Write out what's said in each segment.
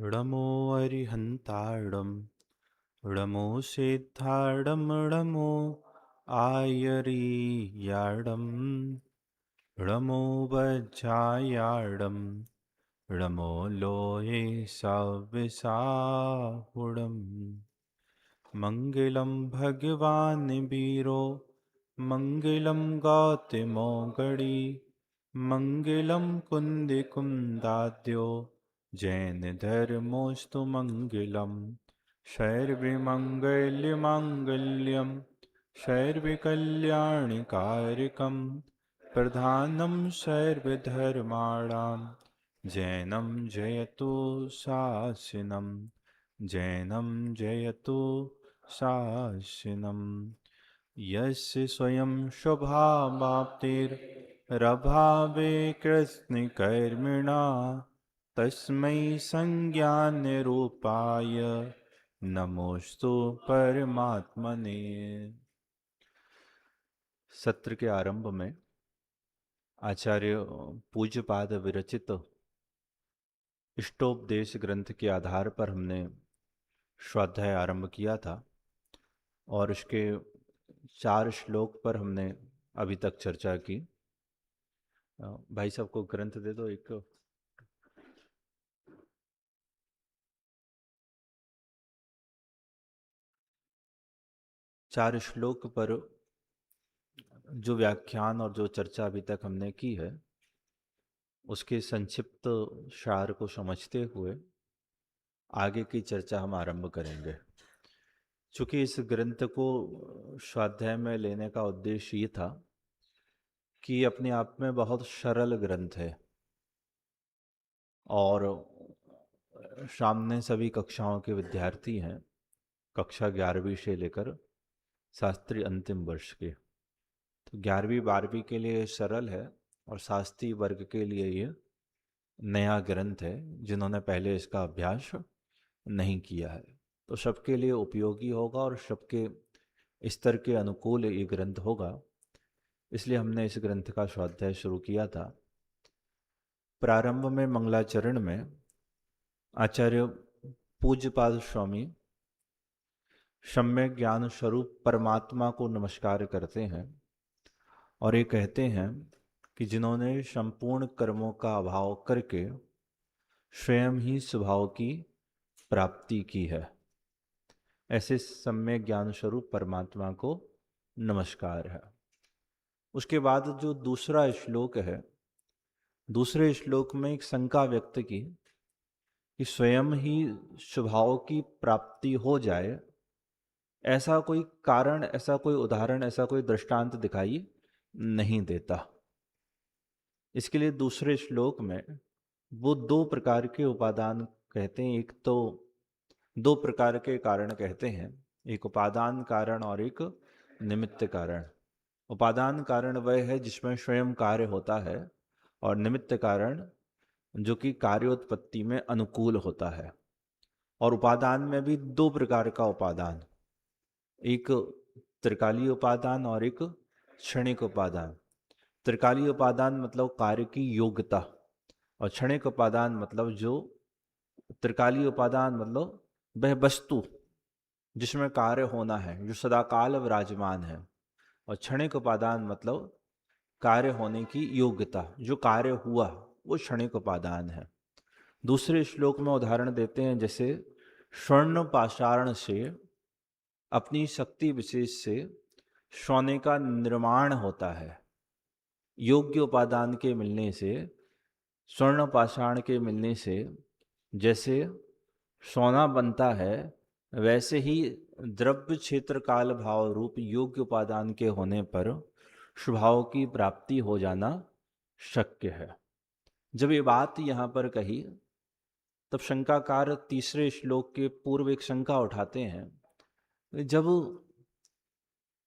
णमो अरिहन्ताणं णमो सिद्धाणं णमो आयर्याणं णमो वज्रायाणं णमो लोहे सविसाहुणम् मङ्गलं भगवान् वीरो मङ्गलं गौतमो गणी मङ्गलं कुन्दिकुन्दाद्यो जैनधर्मोऽस्तु मङ्गलं शैर्विमङ्गल्यमाङ्गल्यं शैर्विकल्याणिकारकं प्रधानं सर्वधर्माणां जैनं जयतु शासनम् जैनं जयतु शासनम् यस्य स्वयं स्वभावाप्तिरभावे कृत्स्नकर्मिणा तस्मै संज्ञानरूपाय नमोस्तु परमात्मने। सत्र के आरंभ में आचार्य पूज्यपाद विरचित इष्टोपदेश ग्रंथ के आधार पर हमने स्वाध्याय आरंभ किया था और इसके 4 श्लोक पर हमने अभी तक चर्चा की। भाई साहब को ग्रंथ दे दो एक। 4 श्लोक पर जो व्याख्यान और जो चर्चा अभी तक हमने की है उसके संक्षिप्त सार को समझते हुए आगे की चर्चा हम आरंभ करेंगे। चूँकि इस ग्रंथ को स्वाध्याय में लेने का उद्देश्य ये था कि अपने आप में बहुत सरल ग्रंथ है और सामने सभी कक्षाओं के विद्यार्थी हैं, कक्षा 11वीं से लेकर शास्त्री अंतिम वर्ष के। तो 11वीं 12वीं के लिए सरल है और शास्त्री वर्ग के लिए ये नया ग्रंथ है जिन्होंने पहले इसका अभ्यास नहीं किया है। तो सबके लिए उपयोगी होगा और सबके स्तर के अनुकूल ये ग्रंथ होगा, इसलिए हमने इस ग्रंथ का स्वाध्याय शुरू किया था। प्रारंभ में मंगलाचरण में आचार्य पूज्यपाद स्वामी सम्यक ज्ञान स्वरूप परमात्मा को नमस्कार करते हैं और ये कहते हैं कि जिन्होंने संपूर्ण कर्मों का अभाव करके स्वयं ही स्वभाव की प्राप्ति की है, ऐसे सम्यक ज्ञान स्वरूप परमात्मा को नमस्कार है। उसके बाद जो दूसरा श्लोक है, दूसरे श्लोक में एक शंका व्यक्त की कि स्वयं ही स्वभाव की प्राप्ति हो जाए, ऐसा कोई कारण, ऐसा कोई उदाहरण, ऐसा कोई दृष्टांत दिखाई नहीं देता। इसके लिए दूसरे श्लोक में वो 2 प्रकार के उपादान कहते हैं। एक तो 2 प्रकार के कारण कहते हैं, एक उपादान कारण और एक निमित्त कारण। उपादान कारण वह है जिसमें स्वयं कार्य होता है और निमित्त कारण जो कि कार्योत्पत्ति में अनुकूल होता है। और उपादान में भी 2 प्रकार का उपादान, एक त्रिकालीय उपादान और एक क्षणिक उपादान। त्रिकालीय उपादान मतलब कार्य की योग्यता और क्षणिक उपादान मतलब जो त्रिकालीय उपादान मतलब वह वस्तु जिसमें कार्य होना है, जो सदाकाल विराजमान है, और क्षणिक उपादान मतलब कार्य होने की योग्यता, जो कार्य हुआ वो क्षणिक उपादान है। दूसरे श्लोक में उदाहरण देते हैं, जैसे स्वर्ण पाषाण से अपनी शक्ति विशेष से सोने का निर्माण होता है। योग्य उपादान के मिलने से, स्वर्ण पाषाण के मिलने से जैसे सोना बनता है, वैसे ही द्रव्य क्षेत्र काल भाव रूप योग्य उपादान के होने पर स्वभाव की प्राप्ति हो जाना शक्य है। जब ये बात यहाँ पर कही तब शंकाकार तीसरे श्लोक के पूर्व एक शंका उठाते हैं, जब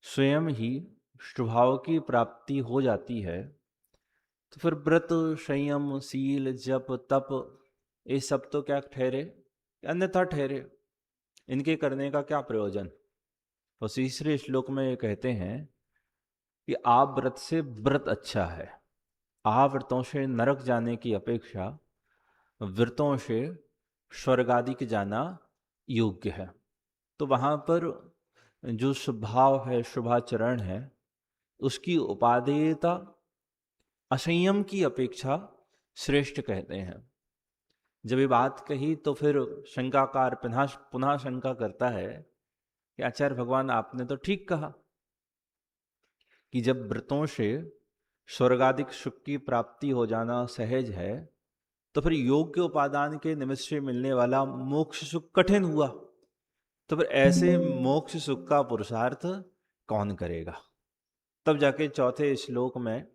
स्वयं ही स्वभाव की प्राप्ति हो जाती है तो फिर व्रत, संयम, शील, जप, तप ये सब तो क्या ठहरे, अन्यथा ठहरे, इनके करने का क्या प्रयोजन। तो तीसरे श्लोक में ये कहते हैं कि आप व्रत से व्रत अच्छा है, आप व्रतों से नरक जाने की अपेक्षा व्रतों से स्वर्ग आदि के जाना योग्य है। तो वहाँ पर जो स्वभाव है, शुभाचरण है, उसकी उपादेयता असंयम की अपेक्षा श्रेष्ठ कहते हैं। जब ये बात कही तो फिर शंकाकार पुनः पुनः शंका करता है कि आचार्य भगवान आपने तो ठीक कहा कि जब व्रतों से स्वर्गाधिक सुख की प्राप्ति हो जाना सहज है, तो फिर योग्य उपादान के निमित्त से मिलने वाला मोक्ष सुख कठिन हुआ। तो फिर ऐसे मोक्ष सुख का पुरुषार्थ कौन करेगा? तब जाके चौथे श्लोक में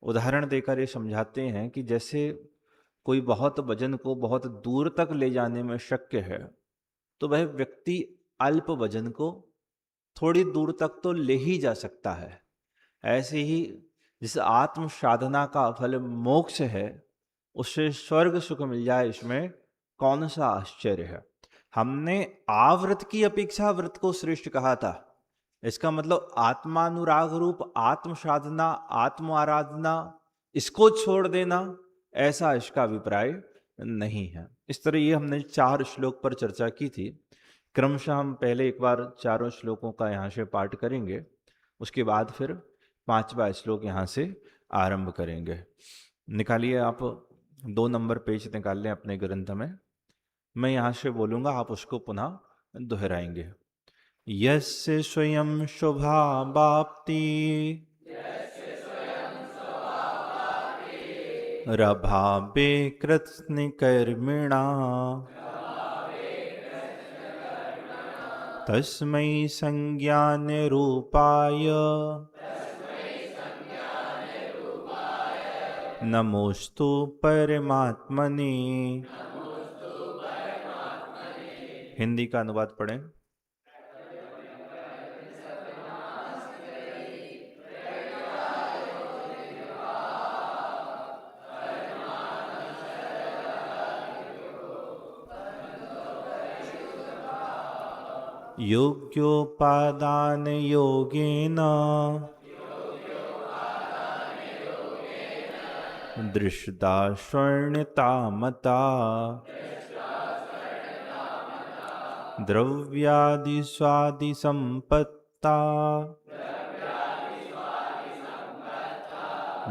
उदाहरण देकर ये समझाते हैं कि जैसे कोई बहुत वजन को बहुत दूर तक ले जाने में शक्य है, तो वह व्यक्ति अल्प वजन को थोड़ी दूर तक तो ले ही जा सकता है। ऐसे ही जिस आत्म साधना का फल मोक्ष है, उससे स्वर्ग सुख मिल जाए, इसमें कौन सा आश्चर्य है। हमने आवृत की अपेक्षा व्रत को श्रेष्ठ कहा था। इसका मतलब आत्मानुराग रूप आत्म साधना, आत्म आराधना, इसको छोड़ देना, ऐसा इसका अभिप्राय नहीं है। इस तरह ये हमने 4 श्लोक पर चर्चा की थी। क्रमशः हम पहले एक बार चारों श्लोकों का यहाँ से पाठ करेंगे, उसके बाद फिर 5वां श्लोक यहाँ से आरंभ करेंगे। निकालिए, आप 2 नंबर पेज निकाल लें अपने ग्रंथ में। मैं यहाँ से बोलूँगा, आप उसको पुनः दोहराएंगे। यस्य स्वयं शुभा वाप्ति रभावे कृत्स्नकर्मिणा तस्मै संज्ञान रूपाय नमोस्तु परमात्मने। हिंदी का अनुवाद पढ़ें। योग्योपादान योगेन दृष्टा स्वर्णिता मता द्रव्यादि स्वादि संपत्ता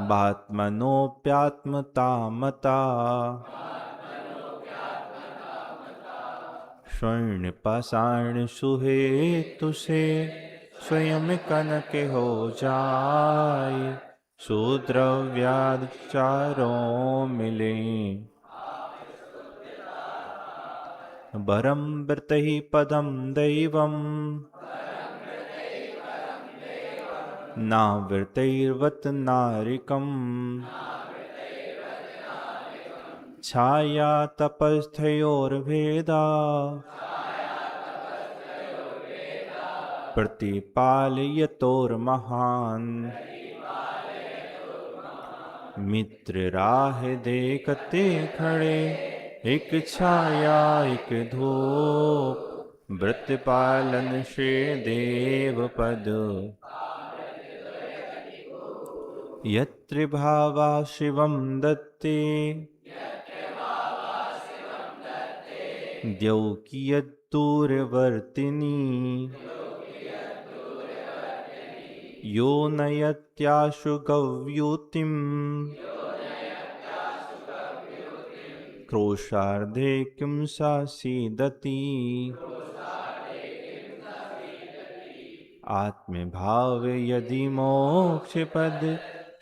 बात्मनोप्यात्मता मता स्वर्ण पाषाण सुहेतु से स्वयं कनक हो जाए सुद्रव्याद चारों मिले वरम व्रत ही पदम दैवम ना वृतैर्वत नारिकम छाया तपस्थयोर्भेदा प्रतिपालयतोर्महान् मित्र राह देखते खड़े एक छाया एक धूप व्रत पालन से देव पद यत्र भावा शिवम दत्ते द्यौकियद्दूरवर्तिनी यो नयत्याशु गव्युतिम् क्रोशार्धे किं सा सीदति। आत्मभाव यदि मोक्ष पद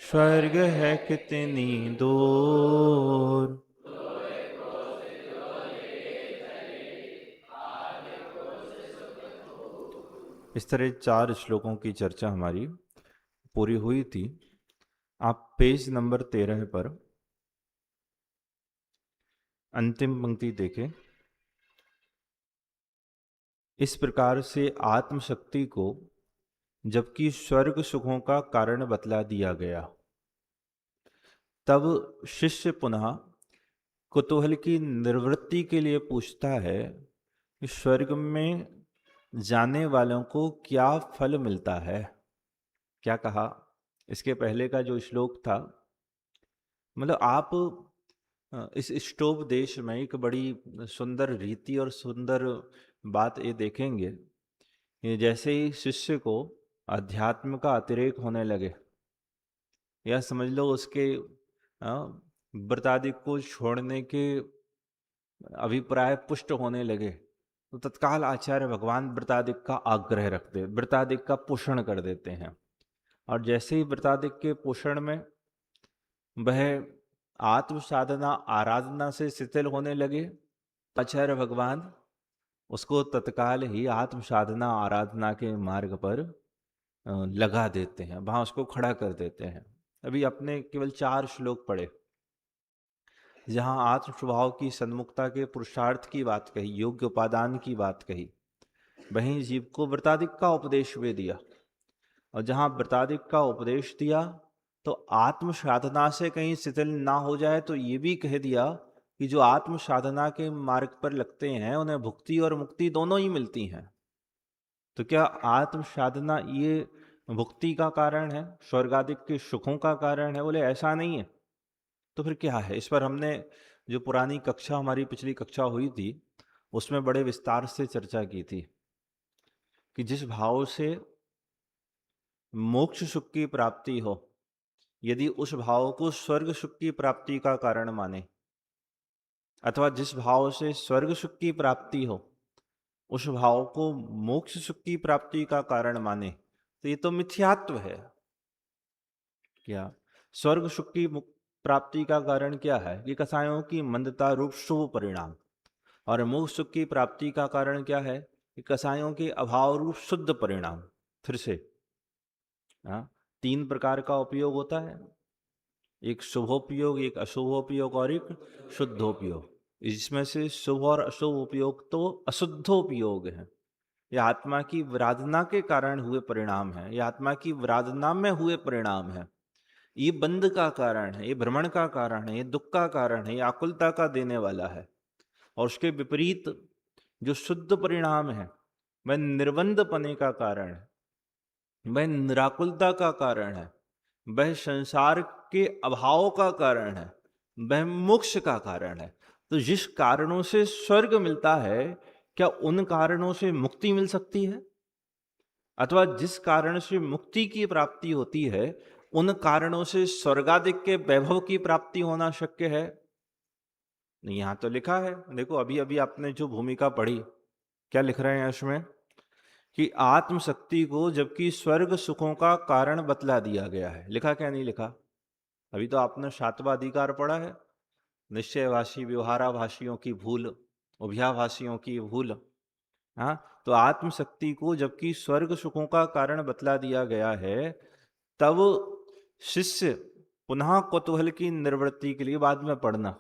स्वर्ग है कितनी दूर। इस तरह 4 श्लोकों की चर्चा हमारी पूरी हुई थी। आप पेज नंबर 13 पर अंतिम पंक्ति देखें। इस प्रकार से आत्मशक्ति को जबकि स्वर्ग सुखों का कारण बतला दिया गया, तब शिष्य पुनः कुतूहल की निवृत्ति के लिए पूछता है कि स्वर्ग में जाने वालों को क्या फल मिलता है। क्या कहा? इसके पहले का जो श्लोक था, मतलब आप इस स्टोव देश में एक बड़ी सुंदर रीति और सुंदर बात ये देखेंगे, ये जैसे ही शिष्य को अध्यात्म का अतिरेक होने लगे, या समझ लो उसके व्रतादि को छोड़ने के अभिप्राय पुष्ट होने लगे, तो तत्काल आचार्य भगवान व्रतादिक का आग्रह रखते, व्रतादिक का पोषण कर देते हैं। और जैसे ही व्रतादिक के पोषण में वह आत्म साधना आराधना से शिथिल होने लगे, आचार्य भगवान उसको तत्काल ही आत्म साधना आराधना के मार्ग पर लगा देते हैं, वहां उसको खड़ा कर देते हैं। अभी अपने केवल 4 श्लोक पढ़े, जहां आत्म स्वभाव की सन्मुखता के पुरुषार्थ की बात कही, योग्य उपादान की बात कही, वहीं जीव को व्रतादिक का उपदेश भी दिया। और जहां व्रतादिक का उपदेश दिया तो आत्म साधना से कहीं शिथिल ना हो जाए, तो ये भी कह दिया कि जो आत्म साधना के मार्ग पर लगते हैं उन्हें भुक्ति और मुक्ति दोनों ही मिलती हैं। तो क्या आत्म साधना ये भुक्ति का कारण है, स्वर्गादिक के सुखों का कारण है? बोले ऐसा नहीं है। तो फिर क्या है? इस पर हमने जो पुरानी कक्षा, हमारी पिछली कक्षा हुई थी, उसमें बड़े विस्तार से चर्चा की थी कि जिस भाव से मोक्ष सुख की प्राप्ति हो, यदि उस भाव को स्वर्ग सुख की प्राप्ति का कारण माने, अथवा जिस भाव से स्वर्ग सुख की प्राप्ति हो उस भाव को मोक्ष सुख की प्राप्ति का कारण माने, तो ये तो मिथ्यात्व है। क्या स्वर्ग सुख की प्राप्ति का कारण क्या है? कि कसायों की मंदता रूप शुभ परिणाम। और मोक्ष सुख की प्राप्ति का कारण क्या है? कि कसायों के अभाव रूप शुद्ध परिणाम। फिर से 3 प्रकार का उपयोग होता है, एक शुभोपयोग, एक अशुभोपयोग और एक शुद्धोपयोग। इसमें से शुभ और अशुभ उपयोग तो अशुद्धोपयोग है। यह आत्मा की विराधना के कारण हुए परिणाम है, यह आत्मा की विराधना में हुए परिणाम है। ये बंध का कारण है, ये भ्रमण का कारण है, ये दुख का कारण है, ये आकुलता का देने वाला है। और उसके विपरीत जो शुद्ध परिणाम है वह निर्बंध पने का कारण है, वह निराकुलता का कारण है, वह संसार के अभाव का कारण है, वह मोक्ष का कारण है। तो जिस कारणों से स्वर्ग मिलता है, क्या उन कारणों से मुक्ति मिल सकती है? अथवा जिस कारण से मुक्ति की प्राप्ति होती है, उन कारणों से स्वर्गादिक के वैभव की प्राप्ति होना शक्य है? नहीं। यहां तो लिखा है, देखो अभी अभी आपने जो भूमिका पढ़ी, क्या लिख रहे हैं उसमें? कि आत्मशक्ति को जबकि स्वर्ग सुखों का कारण बतला दिया गया है। लिखा क्या नहीं लिखा? अभी तो आपने 7वां अधिकार पढ़ा है, निश्चयभाषी व्यवहाराभाषियों की भूल, उभयाभाषियों की भूल। हाँ, तो आत्मशक्ति को जबकि स्वर्ग सुखों का कारण बतला दिया गया है, तब शिष्य पुनः कौतूहल की निवृत्ति के लिए बाद में पढ़ना।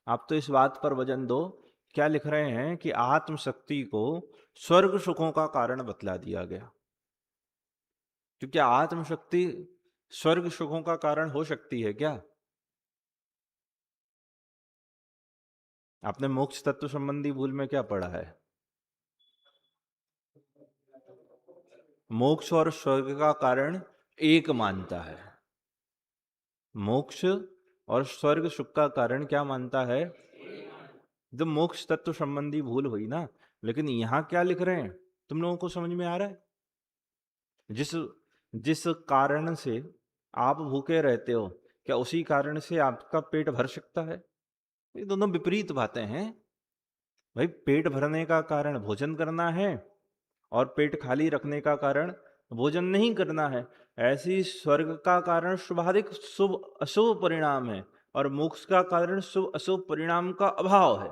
आप तो इस बात पर वजन दो, क्या लिख रहे हैं कि आत्मशक्ति को स्वर्ग सुखों का कारण बतला दिया गया। क्योंकि आत्मशक्ति स्वर्ग सुखों का कारण हो सकती है क्या? आपने मोक्ष तत्व संबंधी भूल में क्या पढ़ा है? मोक्ष और स्वर्ग का कारण एक मानता है। मोक्ष और स्वर्ग सुख का कारण क्या मानता है? जब मोक्ष तत्व संबंधी भूल हुई ना। लेकिन यहां क्या लिख रहे हैं, तुम लोगों को समझ में आ रहा है? जिस जिस कारण से आप भूखे रहते हो, क्या उसी कारण से आपका पेट भर सकता है? ये दोनों विपरीत बातें हैं भाई। पेट भरने का कारण भोजन करना है और पेट खाली रखने का कारण भोजन नहीं करना है। ऐसी स्वर्ग का कारण शुभाधिक शुभ अशुभ परिणाम है, और मोक्ष का कारण शुभ अशुभ परिणाम का अभाव है।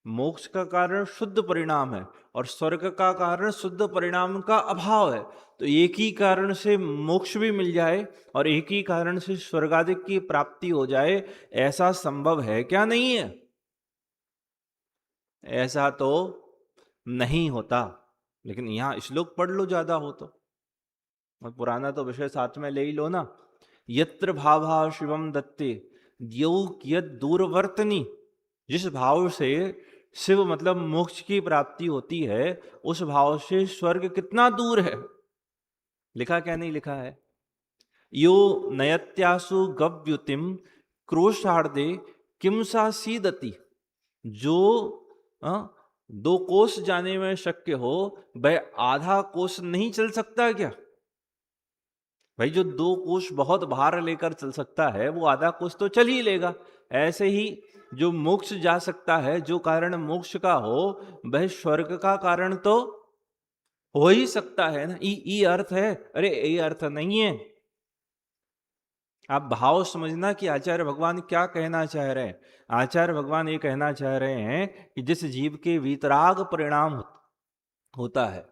मोक्ष का कारण शुद्ध परिणाम है और स्वर्ग का कारण शुद्ध परिणाम का अभाव है। तो एक ही कारण से मोक्ष भी मिल जाए और एक ही कारण से स्वर्गादिक की प्राप्ति हो जाए, ऐसा संभव है क्या? नहीं है। ऐसा तो नहीं होता। लेकिन यहां श्लोक पढ़ लो ज्यादा हो तो, और पुराना तो विषय साथ में ले ही लो ना। यत्र भावा शिवम दत्ते द्यौ कियत दूरवर्तनी। जिस भाव से शिव मतलब मोक्ष की प्राप्ति होती है, उस भाव से स्वर्ग कितना दूर है। लिखा क्या नहीं लिखा है? यो नयत्यासु गव्युतिम क्रोशार्दे किम सा सीदति, जो 2 कोस जाने में शक्य हो, वह आधा कोस नहीं चल सकता क्या? भाई जो 2 कोस बहुत भार लेकर चल सकता है, वो आधा कोस तो चल ही लेगा। ऐसे ही जो मोक्ष जा सकता है, जो कारण मोक्ष का हो, वह स्वर्ग का कारण तो हो ही सकता है ना। ई अर्थ है, अरे ये अर्थ नहीं है। आप भाव समझना कि आचार्य भगवान क्या कहना चाह रहे हैं। आचार्य भगवान ये कहना चाह रहे हैं कि जिस जीव के वीतराग परिणाम होता है,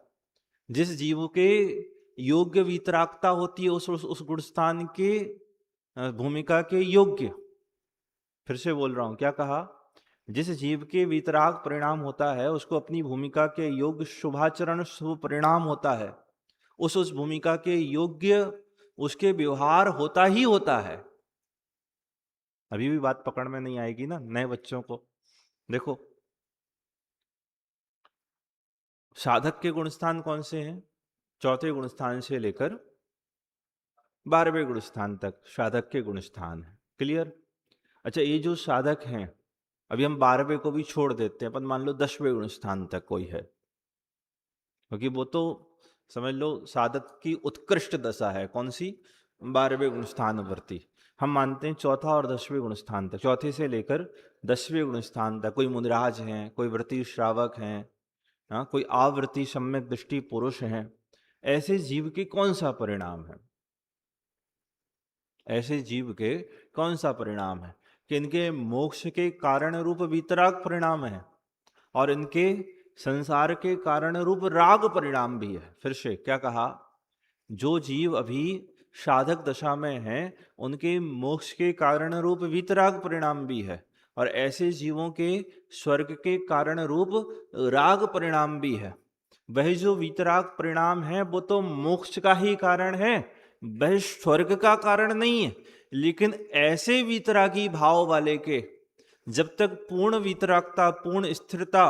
जिस जीव के योग्य वीतरागता होती है, उस गुण स्थान के भूमिका के योग्य, फिर से बोल रहा हूं, क्या कहा? जिस जीव के वीतराग परिणाम होता है, उसको अपनी भूमिका के योग्य शुभाचरण शुभ परिणाम होता है, उस भूमिका के योग्य उसके व्यवहार होता ही होता है। अभी भी बात पकड़ में नहीं आएगी ना नए बच्चों को। देखो, साधक के गुणस्थान कौन से हैं? 4थे गुणस्थान से लेकर 12वें गुणस्थान तक साधक के गुणस्थान है। क्लियर? अच्छा, ये जो साधक हैं, अभी हम 12वें को भी छोड़ देते हैं, अपन मान लो 10वें गुणस्थान तक कोई है, क्योंकि वो तो समझ लो साधक की उत्कृष्ट दशा है। कौन सी? 12वें गुणस्थान वर्ती। हम मानते हैं 4था और 10वें गुणस्थान तक, 4थे से लेकर 10वें गुणस्थान तक कोई मुनिराज हैं, कोई व्रती श्रावक हैं, हाँ, कोई आवृत्ति सम्यक दृष्टि पुरुष हैं। ऐसे जीव के कौन सा परिणाम है? ऐसे जीव के कौन सा परिणाम है कि इनके मोक्ष के कारण रूप वीतराग परिणाम है और इनके संसार के कारण रूप राग परिणाम भी है। फिर से क्या कहा? जो जीव अभी साधक दशा में हैं, उनके मोक्ष के कारण रूप वीतराग परिणाम भी है और ऐसे जीवों के स्वर्ग के कारण रूप राग परिणाम भी है। वह जो वीतराग परिणाम है वो तो मोक्ष का ही कारण है, वह स्वर्ग का कारण नहीं है। लेकिन ऐसे वीतरागी भाव वाले के जब तक पूर्ण वीतरागता, पूर्ण स्थिरता,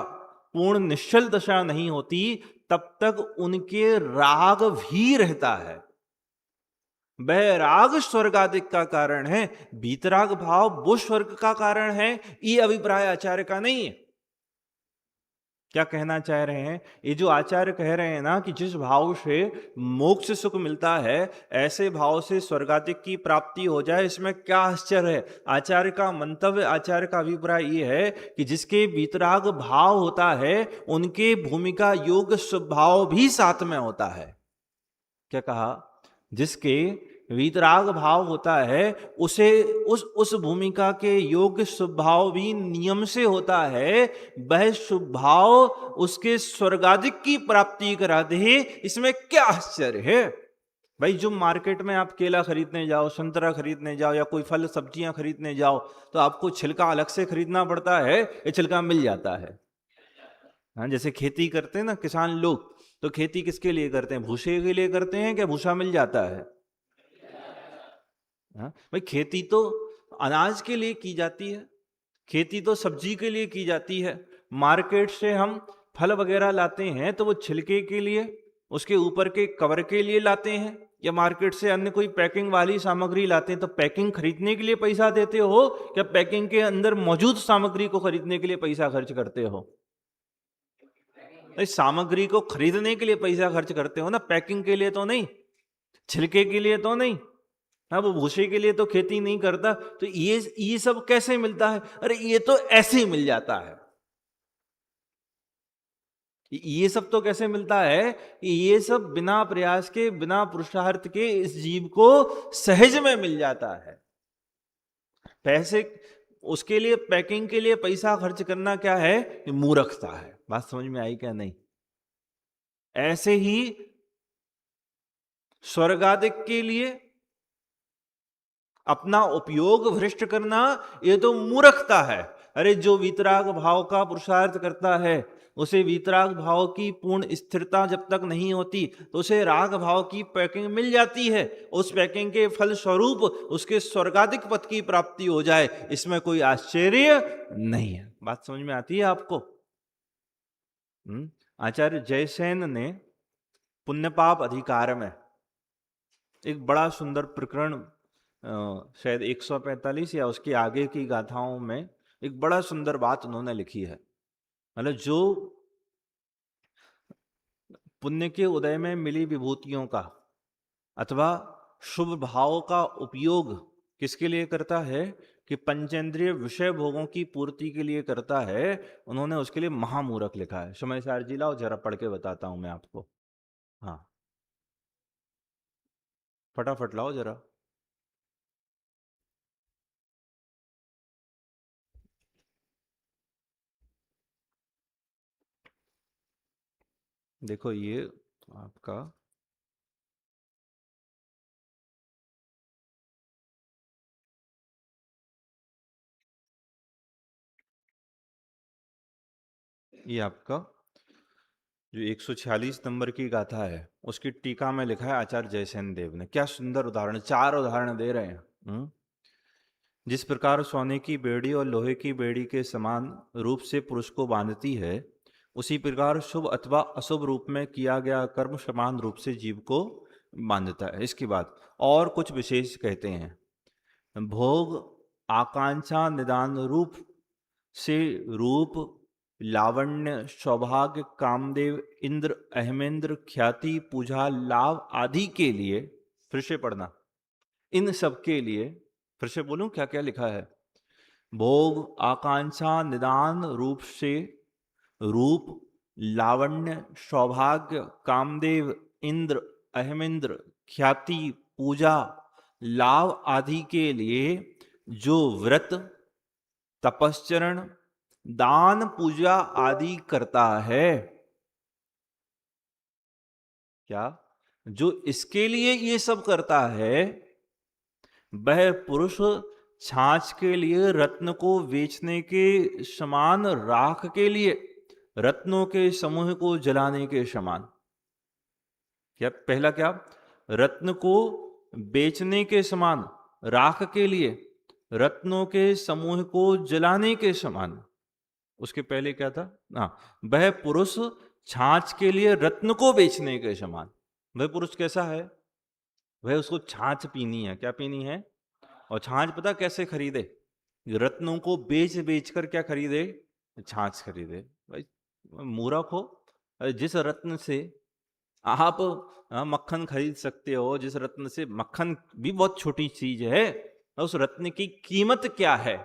पूर्ण निश्चल दशा नहीं होती, तब तक उनके राग भी रहता है। वह राग स्वर्गादिक का कारण है, वीतराग भाव वो स्वर्ग का कारण है। ये अभिप्राय आचार्य का नहीं है। क्या कहना चाह रहे हैं? ये जो आचार्य कह रहे हैं ना कि जिस भाव से मोक्ष सुख मिलता है, ऐसे भाव से स्वर्गादिक की प्राप्ति हो जाए, इसमें क्या आश्चर्य है? आचार्य का मंतव्य, आचार्य का अभिप्राय ये है कि जिसके वीतराग भाव होता है, उनके भूमिका योग स्वभाव भी साथ में होता है। क्या कहा? जिसके वीतराग भाव होता है, उसे उस भूमिका के योग्य स्वभाव भी नियम से होता है। वह स्वभाव उसके स्वर्गादिक की प्राप्ति करा दे, इसमें क्या आश्चर्य है? भाई जो मार्केट में आप केला खरीदने जाओ, संतरा खरीदने जाओ या कोई फल सब्जियां खरीदने जाओ, तो आपको छिलका अलग से खरीदना पड़ता है, ये छिलका मिल जाता है। हाँ, जैसे खेती करते हैं ना किसान लोग, तो खेती किसके लिए करते हैं? भूसे के लिए करते हैं क्या भूसा मिल जाता है? हाँ भाई, खेती तो अनाज के लिए की जाती है, खेती तो सब्जी के लिए की जाती है। मार्केट से हम फल वगैरह लाते हैं तो वो छिलके के लिए, उसके ऊपर के कवर के लिए लाते हैं, या मार्केट से अन्य कोई पैकिंग वाली सामग्री लाते हैं तो पैकिंग खरीदने के लिए पैसा देते हो, या पैकिंग के अंदर मौजूद सामग्री को खरीदने के लिए पैसा खर्च करते हो? इस सामग्री को खरीदने के लिए पैसा खर्च करते हो ना, पैकिंग के लिए तो नहीं, छिलके के लिए तो नहीं। हाँ, वो भूसे के लिए तो खेती नहीं करता। तो ये सब कैसे मिलता है? अरे ये तो ऐसे ही मिल जाता है। ये सब तो कैसे मिलता है? ये सब बिना प्रयास के, बिना पुरुषार्थ के इस जीव को सहज में मिल जाता है। पैसे उसके लिए, पैकिंग के लिए पैसा खर्च करना क्या है? ये मूर्खता है। बात समझ में आई क्या नहीं? ऐसे ही स्वर्गादिक के लिए अपना उपयोग भ्रष्ट करना, ये तो मूर्खता है। अरे जो वीतराग भाव का पुरुषार्थ करता है, उसे वीतराग भाव की पूर्ण स्थिरता जब तक नहीं होती, तो उसे राग भाव की पैकिंग मिल जाती है। उस पैकिंग के फल स्वरूप उसके स्वर्गादिक पद की प्राप्ति हो जाए, इसमें कोई आश्चर्य नहीं है। बात समझ में आती है आपको? आचार्य जयसेन ने पुण्य पाप अधिकार में एक बड़ा सुंदर प्रकरण शायद 145 या उसके आगे की गाथाओं में एक बड़ा सुंदर बात उन्होंने लिखी है। मतलब जो पुण्य के उदय में मिली विभूतियों का अथवा शुभ भाव का उपयोग किसके लिए करता है कि पंचेंद्रिय विषय भोगों की पूर्ति के लिए करता है, उन्होंने उसके लिए महामूरख लिखा है। समय सार जी लाओ जरा पढ़ के बताता हूं मैं आपको। हाँ, फटाफट लाओ जरा। देखो ये आपका ये आपका जो 146 नंबर की गाथा है उसकी टीका में लिखा है आचार्य जयसेन देव ने। क्या सुंदर उदाहरण, 4 उदाहरण दे रहे हैं। जिस प्रकार सोने की बेड़ी और लोहे की बेड़ी के समान रूप से पुरुष को बांधती है, उसी प्रकार शुभ अथवा अशुभ रूप में किया गया कर्म समान रूप से जीव को बांधता है। इसके बाद और कुछ विशेष कहते हैं। भोग आकांक्षा निदान रूप से रूप लावण्य सौभाग्य कामदेव इंद्र अहमेंद्र ख्याति पूजा लाभ आदि के लिए, फिर से पढ़ना, इन सब के लिए, फिर से बोलूं क्या क्या लिखा है। भोग आकांक्षा निदान रूप से रूप लावण्य सौभाग्य कामदेव इंद्र अहमिंद्र ख्याति पूजा लाभ आदि के लिए जो व्रत तपश्चरण दान पूजा आदि करता है, क्या जो इसके लिए ये सब करता है, वह पुरुष छाछ के लिए रत्न को बेचने के समान, राख के लिए रत्नों के समूह को जलाने के समान। क्या पहला, क्या रत्न को बेचने के समान, राख के लिए रत्नों के समूह को जलाने के समान। उसके पहले क्या था? वह पुरुष छाछ के लिए रत्न को बेचने के समान। वह पुरुष कैसा है? वह उसको छाछ पीनी है। क्या पीनी है? और छाछ पता कैसे खरीदे? रत्नों को बेच बेच कर क्या खरीदे? छाछ खरीदे। भाई मूर्ख हो। जिस रत्न से आप मक्खन खरीद सकते हो, जिस रत्न से, मक्खन भी बहुत छोटी चीज है, उस रत्न की कीमत क्या है?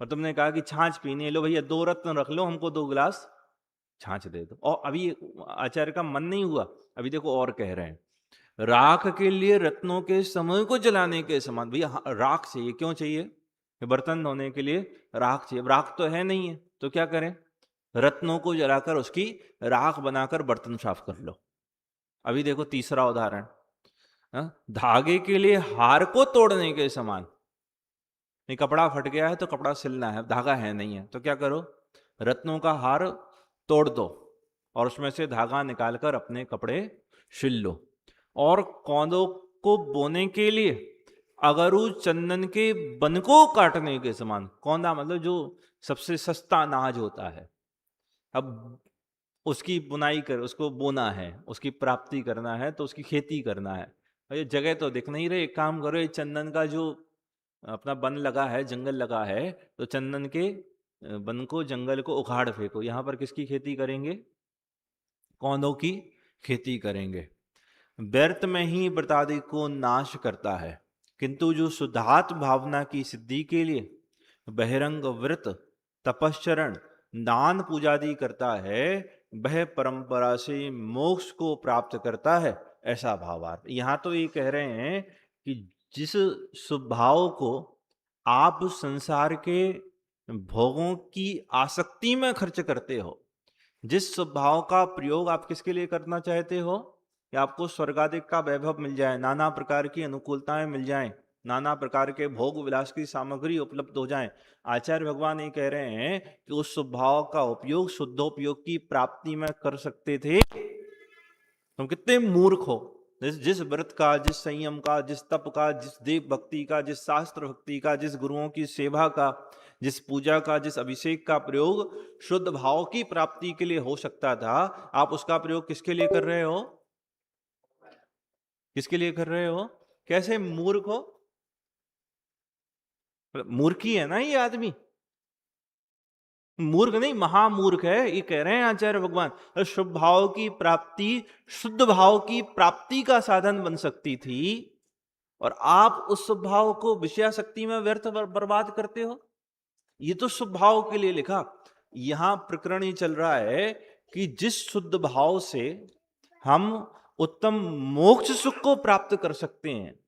और तुमने कहा कि छाछ पीनी है, लो भैया 2 रत्न रख लो, हमको 2 गिलास छाछ दे दो। और अभी आचार्य का मन नहीं हुआ, अभी देखो और कह रहे हैं, राख के लिए रत्नों के समूह को जलाने के समान। भैया राख चाहिए, क्यों चाहिए? बर्तन धोने के लिए राख चाहिए। राख तो है नहीं है, तो क्या करें? रत्नों को जलाकर उसकी राख बनाकर बर्तन साफ कर लो। अभी देखो तीसरा उदाहरण, धागे के लिए हार को तोड़ने के समान। नहीं, कपड़ा फट गया है तो कपड़ा सिलना है, धागा है नहीं है, तो क्या करो? रत्नों का हार तोड़ दो और उसमें से धागा निकालकर अपने कपड़े सिल लो। और कौंदों को बोने के लिए अगरू चंदन के बन को काटने के समान। कौंदा मतलब जो सबसे सस्ता अनाज होता है, अब उसकी बुनाई कर, उसको बोना है, उसकी प्राप्ति करना है, तो उसकी खेती करना है। ये जगह तो दिख नहीं रही, एक काम करो, ये चंदन का जो अपना वन लगा है, जंगल लगा है, तो चंदन के वन को, जंगल को उखाड़ फेंको। यहां पर किसकी खेती करेंगे? कौंदों की खेती करेंगे। व्यर्थ में ही व्रतादि को नाश करता है, किंतु जो शुद्धात्म भावना की सिद्धि के लिए बहिरंग व्रत तपश्चरण दान पूजादि करता है, वह परंपरा से मोक्ष को प्राप्त करता है, ऐसा भावार्थ। यहां तो ये कह रहे हैं कि जिस स्वभाव को आप संसार के भोगों की आसक्ति में खर्च करते हो, जिस स्वभाव का प्रयोग आप किसके लिए करना चाहते हो कि आपको स्वर्गादिक का वैभव मिल जाए, नाना प्रकार की अनुकूलताएं मिल जाएं, नाना प्रकार के भोग विलास की सामग्री उपलब्ध हो जाए, आचार्य भगवान ये कह रहे हैं कि उस स्वभाव का उपयोग शुद्धोपयोग की प्राप्ति में कर सकते थे। तुम कितने मूर्ख हो। जिस व्रत का, जिस संयम का, जिस तप का, जिस देव भक्ति का, जिस शास्त्र भक्ति का, जिस गुरुओं की सेवा का, जिस पूजा का, जिस अभिषेक का प्रयोग शुद्ध भाव की प्राप्ति के लिए हो सकता था, आप उसका प्रयोग किसके लिए कर रहे हो? किसके लिए कर रहे हो? कैसे मूर्ख हो। मूर्ख ही है ना ये आदमी, मूर्ख नहीं महामूर्ख है, ये कह रहे हैं आचार्य भगवान। शुभ भाव की प्राप्ति शुद्ध भाव की प्राप्ति का साधन बन सकती थी, और आप उस शुभ भाव को विषयाशक्ति में व्यर्थ बर्बाद करते हो। ये तो शुभ भाव के लिए लिखा। यहां प्रकरण ही चल रहा है कि जिस शुद्ध भाव से हम उत्तम मोक्ष सुख को प्राप्त कर सकते हैं,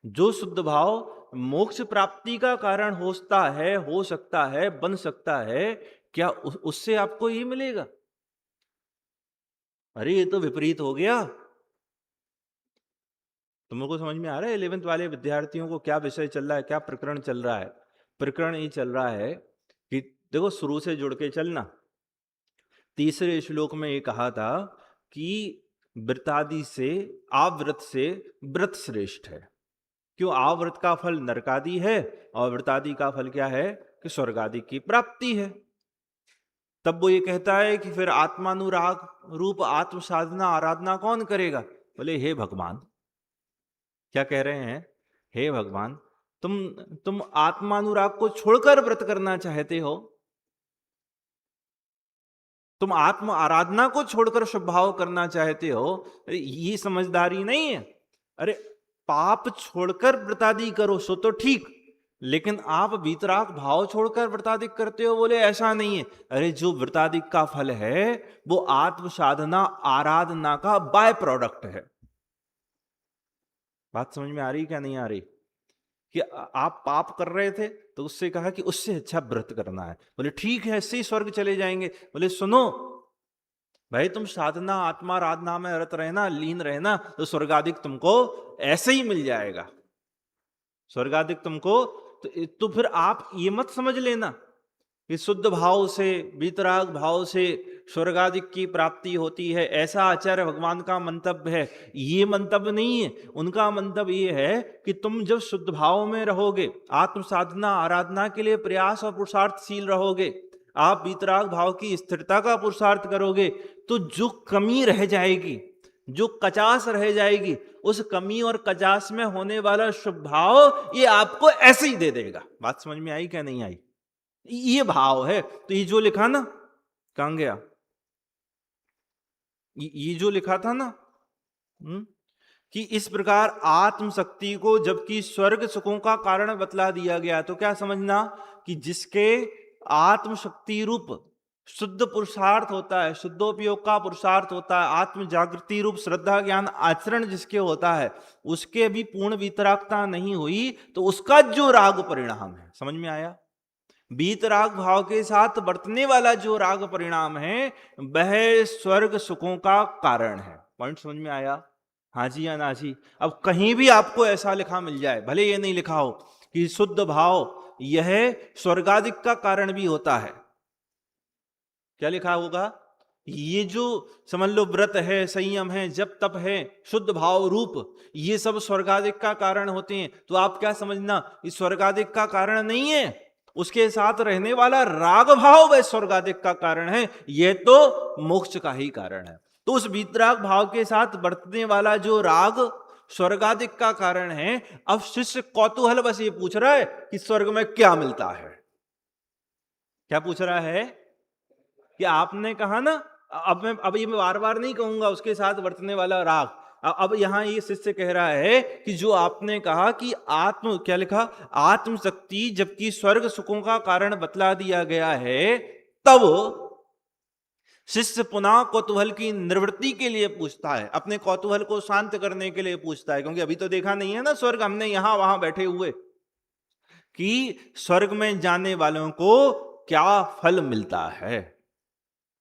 जो शुद्ध भाव मोक्ष प्राप्ति का कारण होता है, हो सकता है, बन सकता है, क्या उससे आपको ये मिलेगा? अरे ये तो विपरीत हो गया। तुम लोग को समझ में आ रहा है 11th वाले विद्यार्थियों को क्या विषय चल रहा है, क्या प्रकरण चल रहा है? प्रकरण ये चल रहा है कि देखो शुरू से जुड़ के चलना। तीसरे श्लोक में ये कहा था कि व्रतादि से, आवृत से व्रत श्रेष्ठ है। क्यों? आवृत का फल नरकादि है और व्रतादि का फल क्या है कि स्वर्गादि की प्राप्ति है। तब वो ये कहता है कि फिर आत्मानुराग रूप आत्म साधना आराधना कौन करेगा? बोले हे भगवान, क्या कह रहे हैं? हे भगवान, तुम आत्मानुराग को छोड़कर व्रत करना चाहते हो, तुम आत्म आराधना को छोड़कर शुभ भाव करना चाहते हो। अरे ये समझदारी नहीं है। अरे पाप छोड़कर व्रतादि करो सो तो ठीक, लेकिन आप वीतराग भाव छोड़कर व्रतादिक करते हो, बोले ऐसा नहीं है। अरे जो व्रतादिक का फल है वो आत्म साधना आराधना का बाय प्रोडक्ट है। बात समझ में आ रही क्या नहीं आ रही? कि आप पाप कर रहे थे तो उससे कहा कि उससे अच्छा व्रत करना है। बोले ठीक है, इससे ही स्वर्ग चले जाएंगे। बोले सुनो भाई, तुम साधना आत्मा आराधना में रत रहना, लीन रहना, तो स्वर्गाधिक तुमको ऐसे ही मिल जाएगा। स्वर्गाधिक तुमको तो फिर आप ये मत समझ लेना कि शुद्ध भाव से, वीतराग भाव से स्वर्गाधिक की प्राप्ति होती है, ऐसा आचार्य भगवान का मंतव्य है। ये मंतव्य नहीं है। उनका मंतव्य ये है कि तुम जब शुद्ध भाव में रहोगे, आत्म साधना आराधना के लिए प्रयास और पुरुषार्थशील रहोगे, आप वीतराग भाव की स्थिरता का पुरुषार्थ करोगे, तो जो कमी रह जाएगी, जो कचास रह जाएगी, उस कमी और कचास में होने वाला शुभ भाव ये आपको ऐसे ही दे देगा। बात समझ में आई क्या नहीं आई? ये भाव है। तो ये जो लिखा ना, कहां गया ये जो लिखा था ना, कि इस प्रकार आत्म शक्ति को जबकि स्वर्ग सुखों का कारण बतला दिया गया, तो क्या समझना कि जिसके आत्म शक्ति रूप शुद्ध पुरुषार्थ होता है, शुद्धोपयोग का पुरुषार्थ होता है, आत्म जागृति रूप श्रद्धा ज्ञान आचरण जिसके होता है, उसके भी पूर्ण वितरागता नहीं हुई, तो उसका जो राग परिणाम है, समझ में आया? बीतराग भाव के साथ बरतने वाला जो राग परिणाम है वह स्वर्ग सुखों का कारण है। पॉइंट समझ में आया? हाँ जी या ना जी? अब कहीं भी आपको ऐसा लिखा मिल जाए, भले ये नहीं लिखा हो कि शुद्ध भाव यह स्वर्गादिक का कारण भी होता है, क्या लिखा होगा? ये जो समझ लो व्रत है, संयम है, जप तप है, शुद्ध भाव रूप, ये सब स्वर्गादिक का कारण होते हैं। तो आप क्या समझना, इस स्वर्गादिक का कारण नहीं है, उसके साथ रहने वाला राग भाव वह स्वर्गादिक का कारण है, यह तो मोक्ष का ही कारण है। तो उस वीतराग भाव के साथ बरतने वाला जो राग स्वर्गादिक का कारण है। अब शिष्य कौतूहल बस ये पूछ रहा है कि स्वर्ग में क्या मिलता है। क्या पूछ रहा है कि आपने कहा ना, अब ये मैं बार बार नहीं कहूंगा उसके साथ बरतने वाला राग। अब यहां ये शिष्य कह रहा है कि जो आपने कहा कि आत्म, क्या लिखा, आत्म शक्ति जबकि स्वर्ग सुखों का कारण बतला दिया गया है, तब शिष्य पुनः कौतूहल की निवृत्ति के लिए पूछता है, अपने कौतूहल को शांत करने के लिए पूछता है, क्योंकि अभी तो देखा नहीं है ना स्वर्ग, हमने यहां वहां बैठे हुए, कि स्वर्ग में जाने वालों को क्या फल मिलता है,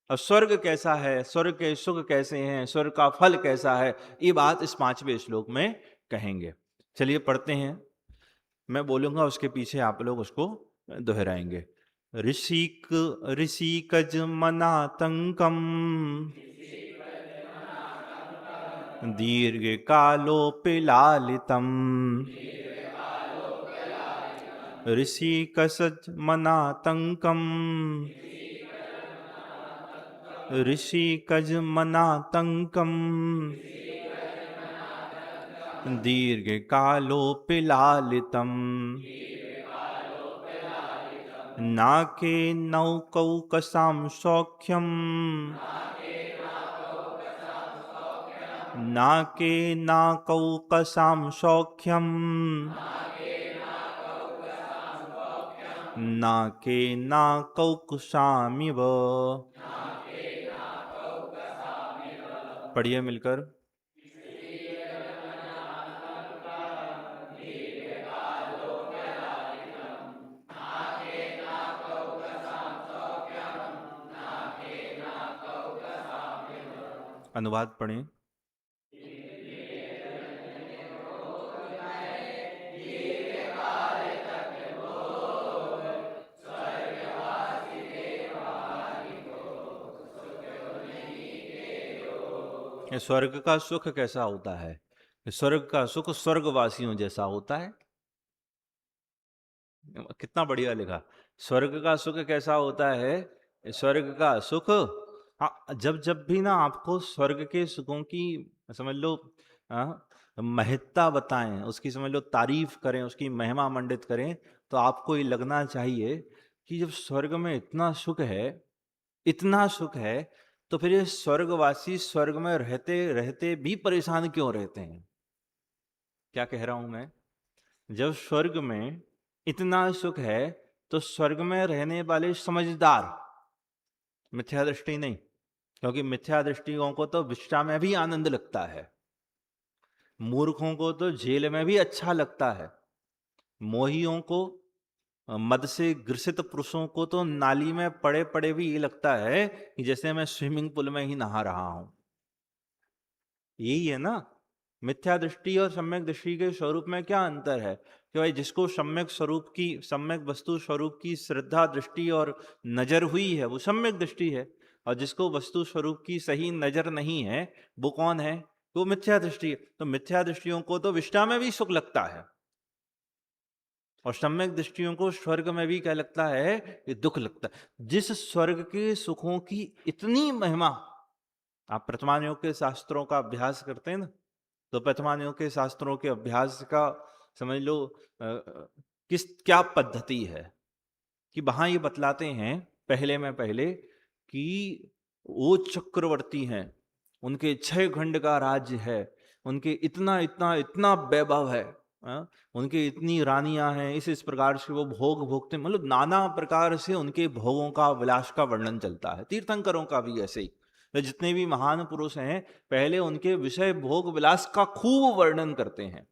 और स्वर्ग कैसा है, स्वर्ग के सुख कैसे हैं, स्वर्ग का फल कैसा है, ये बात इस 5वें श्लोक में कहेंगे। चलिए पढ़ते हैं, मैं बोलूंगा उसके पीछे आप लोग उसको दोहराएंगे। ऋषिकज मनातंकम दीर्घ कालोपिलालितम ऋषिकज मनातंकम ऋषिकज मनातंकम दीर्घ कालोपिलालितम नाके नौकौकसां सौख्यम, नाके नाकौकसां सौख्यम, नाके नाकौकसामिव। पढ़िए मिलकर। अनुवाद पढ़ें। स्वर्ग का सुख कैसा होता है? स्वर्ग का सुख स्वर्गवासियों जैसा होता है। कितना बढ़िया लिखा। स्वर्ग का सुख कैसा होता है? स्वर्ग का सुख, हाँ, जब जब भी ना आपको स्वर्ग के सुखों की समझ लो महत्ता बताएं, उसकी समझ लो तारीफ करें, उसकी महिमा मंडित करें, तो आपको ये लगना चाहिए कि जब स्वर्ग में इतना सुख है, इतना सुख है, तो फिर ये स्वर्गवासी स्वर्ग में रहते रहते भी परेशान क्यों रहते हैं? क्या कह रहा हूं मैं? जब स्वर्ग में इतना सुख है तो स्वर्ग में रहने वाले समझदार, मिथ्या दृष्टि नहीं, क्योंकि मिथ्या दृष्टियों को तो विष्टा में भी आनंद लगता है, मूर्खों को तो जेल में भी अच्छा लगता है, मोहियों को, मद से ग्रसित पुरुषों को तो नाली में पड़े पड़े भी ये लगता है कि जैसे मैं स्विमिंग पूल में ही नहा रहा हूं। यही है ना। मिथ्या दृष्टि और सम्यक दृष्टि के स्वरूप में क्या अंतर है? कि भाई जिसको सम्यक स्वरूप की, सम्यक वस्तु स्वरूप की श्रद्धा दृष्टि और नजर हुई है वो सम्यक दृष्टि है, और जिसको वस्तु स्वरूप की सही नजर नहीं है वो कौन है? वो मिथ्या दृष्टि है। तो मिथ्या दृष्टियों को तो विष्टा में भी सुख लगता है, और सम्यक दृष्टियों को स्वर्ग में भी क्या लगता है? कि दुख लगता है। जिस स्वर्ग के सुखों की इतनी महिमा, आप प्रथमान योग के शास्त्रों का अभ्यास करते हैं ना, तो प्रथमान योग के शास्त्रों के अभ्यास का समझ लो किस क्या पद्धति है कि वहां ये बतलाते हैं पहले में पहले कि वो चक्रवर्ती हैं, उनके 6 खंड का राज्य है, उनके इतना इतना इतना वैभव है, उनके इतनी रानियां हैं, इस प्रकार से वो भोग भोगते, मतलब नाना प्रकार से उनके भोगों का विलास का वर्णन चलता है। तीर्थंकरों का भी ऐसे ही, तो जितने भी महान पुरुष हैं पहले उनके विषय भोग विलास का खूब वर्णन करते हैं।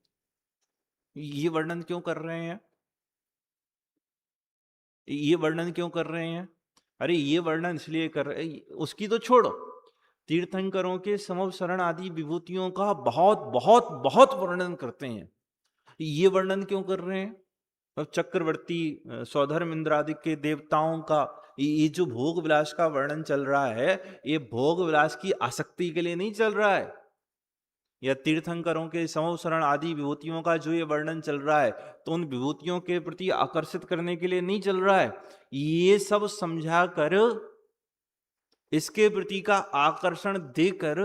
ये वर्णन क्यों कर रहे हैं? ये वर्णन क्यों कर रहे हैं? अरे ये वर्णन इसलिए कर रहे, उसकी तो छोड़ो, तीर्थंकरों के समव शरण आदि विभूतियों का बहुत बहुत बहुत वर्णन करते हैं। ये वर्णन क्यों कर रहे हैं? अब चक्रवर्ती सौधर्म इंद्रादि के देवताओं का ये जो भोग विलास का वर्णन चल रहा है, ये भोग विलास की आसक्ति के लिए नहीं चल रहा है, या तीर्थंकरों के समव शरण आदि विभूतियों का जो ये वर्णन चल रहा है तो उन विभूतियों के प्रति आकर्षित करने के लिए नहीं चल रहा है। ये सब समझा कर, इसके प्रति का आकर्षण देकर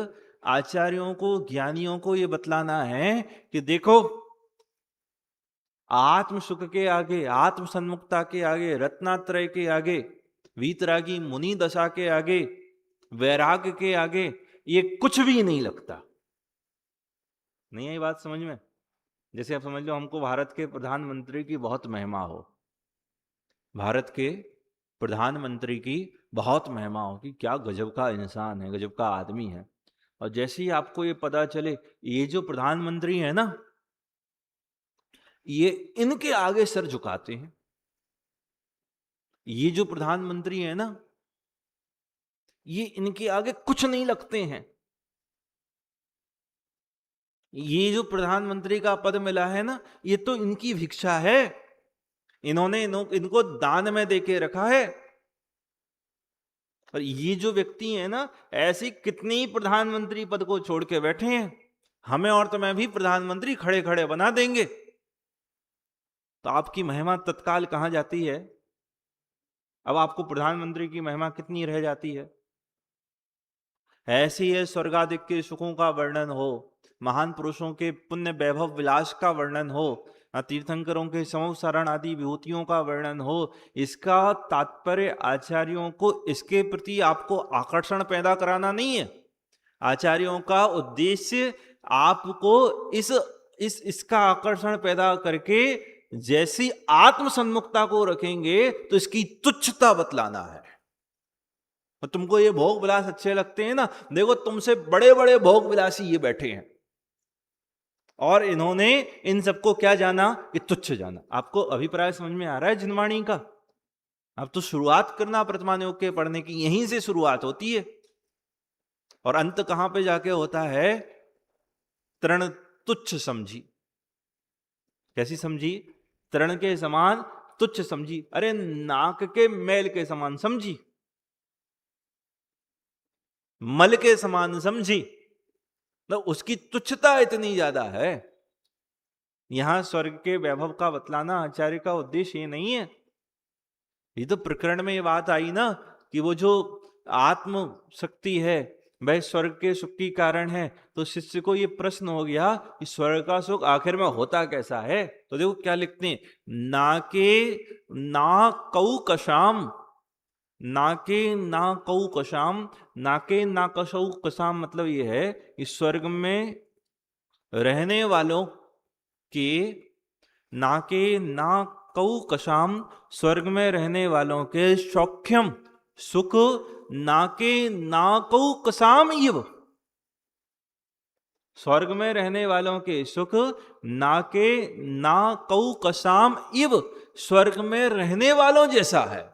आचार्यों को, ज्ञानियों को ये बतलाना है कि देखो, आत्म सुख के आगे, आत्म सन्मुखता के आगे, रत्नात्रय के आगे, वीतरागी मुनि दशा के आगे, वैराग्य के आगे ये कुछ भी नहीं लगता। नहीं आई बात समझ में? जैसे आप समझ लो हमको भारत के प्रधानमंत्री की बहुत महिमा हो, भारत के प्रधानमंत्री की बहुत महिमा हो कि क्या गजब का इंसान है, गजब का आदमी है, और जैसे ही आपको ये पता चले ये जो प्रधानमंत्री है ना, ये इनके आगे सर झुकाते हैं, ये जो प्रधानमंत्री है ना, ये इनके आगे कुछ नहीं लगते हैं, ये जो प्रधानमंत्री का पद मिला है ना, ये तो इनकी भिक्षा है, इन्होंने इनको दान में देके रखा है। और ये जो व्यक्ति है ना, ऐसे कितने ही प्रधानमंत्री पद को छोड़ के बैठे हैं, हमें और तुम्हें भी प्रधानमंत्री खड़े खड़े बना देंगे। तो आपकी महिमा तत्काल कहां जाती है? अब आपको प्रधानमंत्री की महिमा कितनी रह जाती है? ऐसी है स्वर्गादिक के सुखों का वर्णन हो, महान पुरुषों के पुण्य वैभव विलास का वर्णन हो, तीर्थंकरों के समवसारण आदि विभूतियों का वर्णन हो, इसका तात्पर्य आचार्यों को इसके प्रति आपको आकर्षण पैदा कराना नहीं है। आचार्यों का उद्देश्य आपको इसका आकर्षण पैदा करके जैसी आत्मसन्मुखता को रखेंगे तो इसकी तुच्छता बतलाना है। तो तुमको ये भोग विलास अच्छे लगते हैं ना, देखो तुमसे बड़े बड़े भोग विलासी ये बैठे हैं और इन्होंने इन सबको क्या जाना कि तुच्छ जाना। आपको अभिप्राय समझ में आ रहा है जिनवाणी का? अब तो शुरुआत करना प्रतिमानियोग के पढ़ने की, यहीं से शुरुआत होती है और अंत कहां पे जाके होता है? तृण तुच्छ समझी। कैसी समझी? तृण के समान तुच्छ समझी। अरे नाक के मैल के समान समझी, मल के समान समझी, तो उसकी तुच्छता इतनी ज्यादा है। यहां स्वर्ग के वैभव का बतलाना आचार्य का उद्देश्य ये नहीं है। ये तो प्रकरण में ये बात आई ना कि वो जो आत्म शक्ति है वह स्वर्ग के सुख की कारण है। तो शिष्य को ये प्रश्न हो गया कि स्वर्ग का सुख आखिर में होता कैसा है? तो देखो क्या लिखते हैं, ना कऊ कशाम, नाके ना कऊ कशाम, नाके ना कशऊ कशाम मतलब ये है कि स्वर्ग में रहने वालों के नाके ना कऊ कशाम, स्वर्ग में रहने वालों के सौख्यम सुख नाके ना कऊ कसाम इव, स्वर्ग में रहने वालों के सुख नाके ना कऊ कसाम इव, स्वर्ग में रहने वालों जैसा है।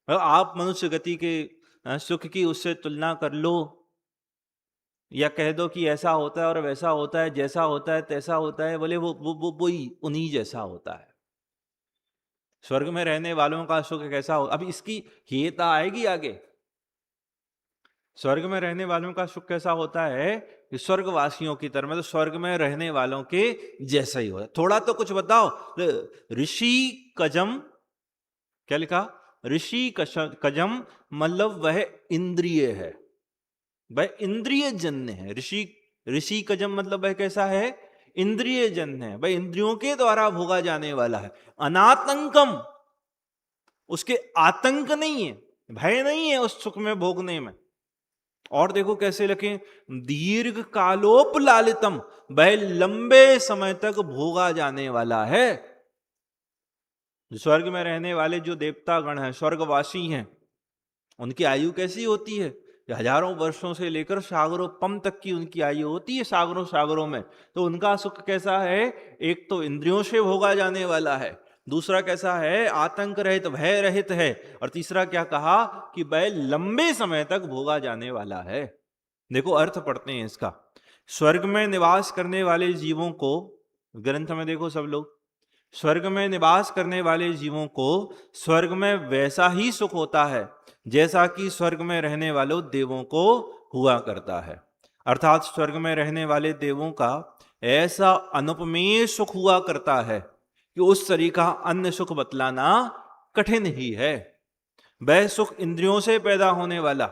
आप मनुष्य गति के सुख की उससे तुलना कर लो या कह दो कि ऐसा होता है और वैसा होता है, जैसा होता है तैसा होता है, बोले वो ही उन्हीं जैसा होता है। स्वर्ग में रहने वालों का सुख कैसा हो, अब इसकी हेता आएगी आगे। स्वर्ग में रहने वालों का सुख कैसा होता है कि स्वर्गवासियों की तरह, मतलब स्वर्ग में रहने वालों के जैसा ही हो। थोड़ा तो कुछ बताओ। ऋषि कजम, क्या लिखा? ऋषि कजम मतलब वह इंद्रिय है, वह इंद्रिय जन्य है। ऋषि कजम मतलब वह कैसा है? इंद्रिय जन्य है, वह इंद्रियों के द्वारा भोगा जाने वाला है। अनातंकम, उसके आतंक नहीं है, भय नहीं है उस सुख में भोगने में। और देखो कैसे लिखे, दीर्घ कालोपलालितम, वह लंबे समय तक भोगा जाने वाला है। स्वर्ग में रहने वाले जो देवता गण हैं, स्वर्गवासी हैं, उनकी आयु कैसी होती है? हजारों वर्षों से लेकर सागरों पम तक की उनकी आयु होती है, सागरों सागरों में। तो उनका सुख कैसा है? एक तो इंद्रियों से भोगा जाने वाला है, दूसरा कैसा है? आतंक रहित, भय रहित है, और तीसरा क्या कहा कि वह लंबे समय तक भोगा जाने वाला है। देखो अर्थ पढ़ते हैं इसका। स्वर्ग में निवास करने वाले जीवों को, ग्रंथ में देखो सब लोग, स्वर्ग में निवास करने वाले जीवों को स्वर्ग में वैसा ही सुख होता है जैसा कि स्वर्ग में रहने वालों देवों को हुआ करता है। अर्थात स्वर्ग में रहने वाले देवों का ऐसा अनुपमेय सुख हुआ करता है कि उस तरीका अन्य सुख बतलाना कठिन ही है। वह सुख इंद्रियों से पैदा होने वाला,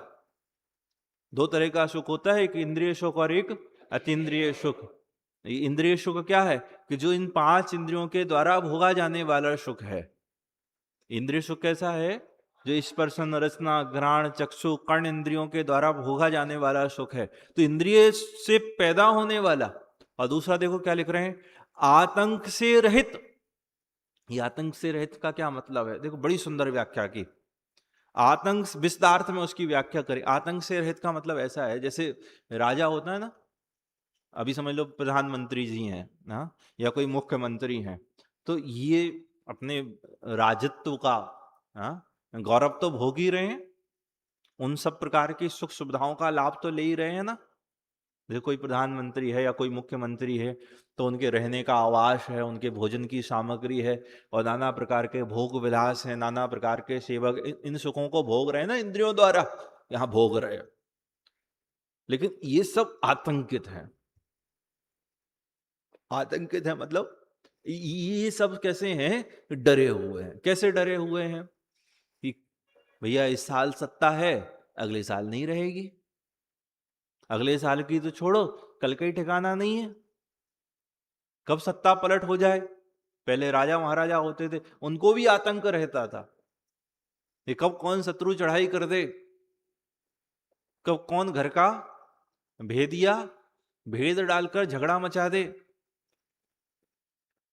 दो तरह का सुख होता है, एक इंद्रिय सुख और एक अतीन्द्रिय सुख। इंद्रिय सुख क्या है कि जो इन 5 इंद्रियों के द्वारा भोगा जाने वाला सुख है। इंद्रिय सुख कैसा है? जो स्पर्शन रचना घ्राण चक्षु कर्ण इंद्रियों के द्वारा भोगा जाने वाला सुख है, तो इंद्रिय से पैदा होने वाला। और दूसरा देखो क्या लिख रहे हैं, आतंक से रहित। ये आतंक से रहित का क्या मतलब है? देखो बड़ी सुंदर व्याख्या की। आतंक विस्तार्थ में उसकी व्याख्या करें। आतंक से रहित का मतलब ऐसा है, जैसे राजा होता है ना, अभी समझ लो प्रधानमंत्री जी हैं ना, या कोई मुख्यमंत्री हैं, तो ये अपने राजत्व का गौरव तो भोग ही रहे हैं, उन सब प्रकार की सुख सुविधाओं का लाभ तो ले ही रहे हैं ना। जैसे कोई प्रधानमंत्री है या कोई मुख्यमंत्री है तो उनके रहने का आवास है, उनके भोजन की सामग्री है, और नाना प्रकार के भोग विलास हैं, नाना प्रकार के सेवक इन सुखों को भोग रहे हैं ना, इंद्रियों द्वारा यहां भोग रहे हैं। लेकिन ये सब आतंकित है। आतंकित है मतलब ये सब कैसे हैं? डरे हुए हैं। कैसे डरे हुए हैं कि भैया इस साल सत्ता है, अगले साल नहीं रहेगी, अगले साल की तो छोड़ो, कल का ही ठिकाना नहीं है, कब सत्ता पलट हो जाए। पहले राजा महाराजा होते थे, उनको भी आतंक रहता था कि कब कौन शत्रु चढ़ाई कर दे, कब कौन घर का भेदिया भेद डालकर झगड़ा मचा दे।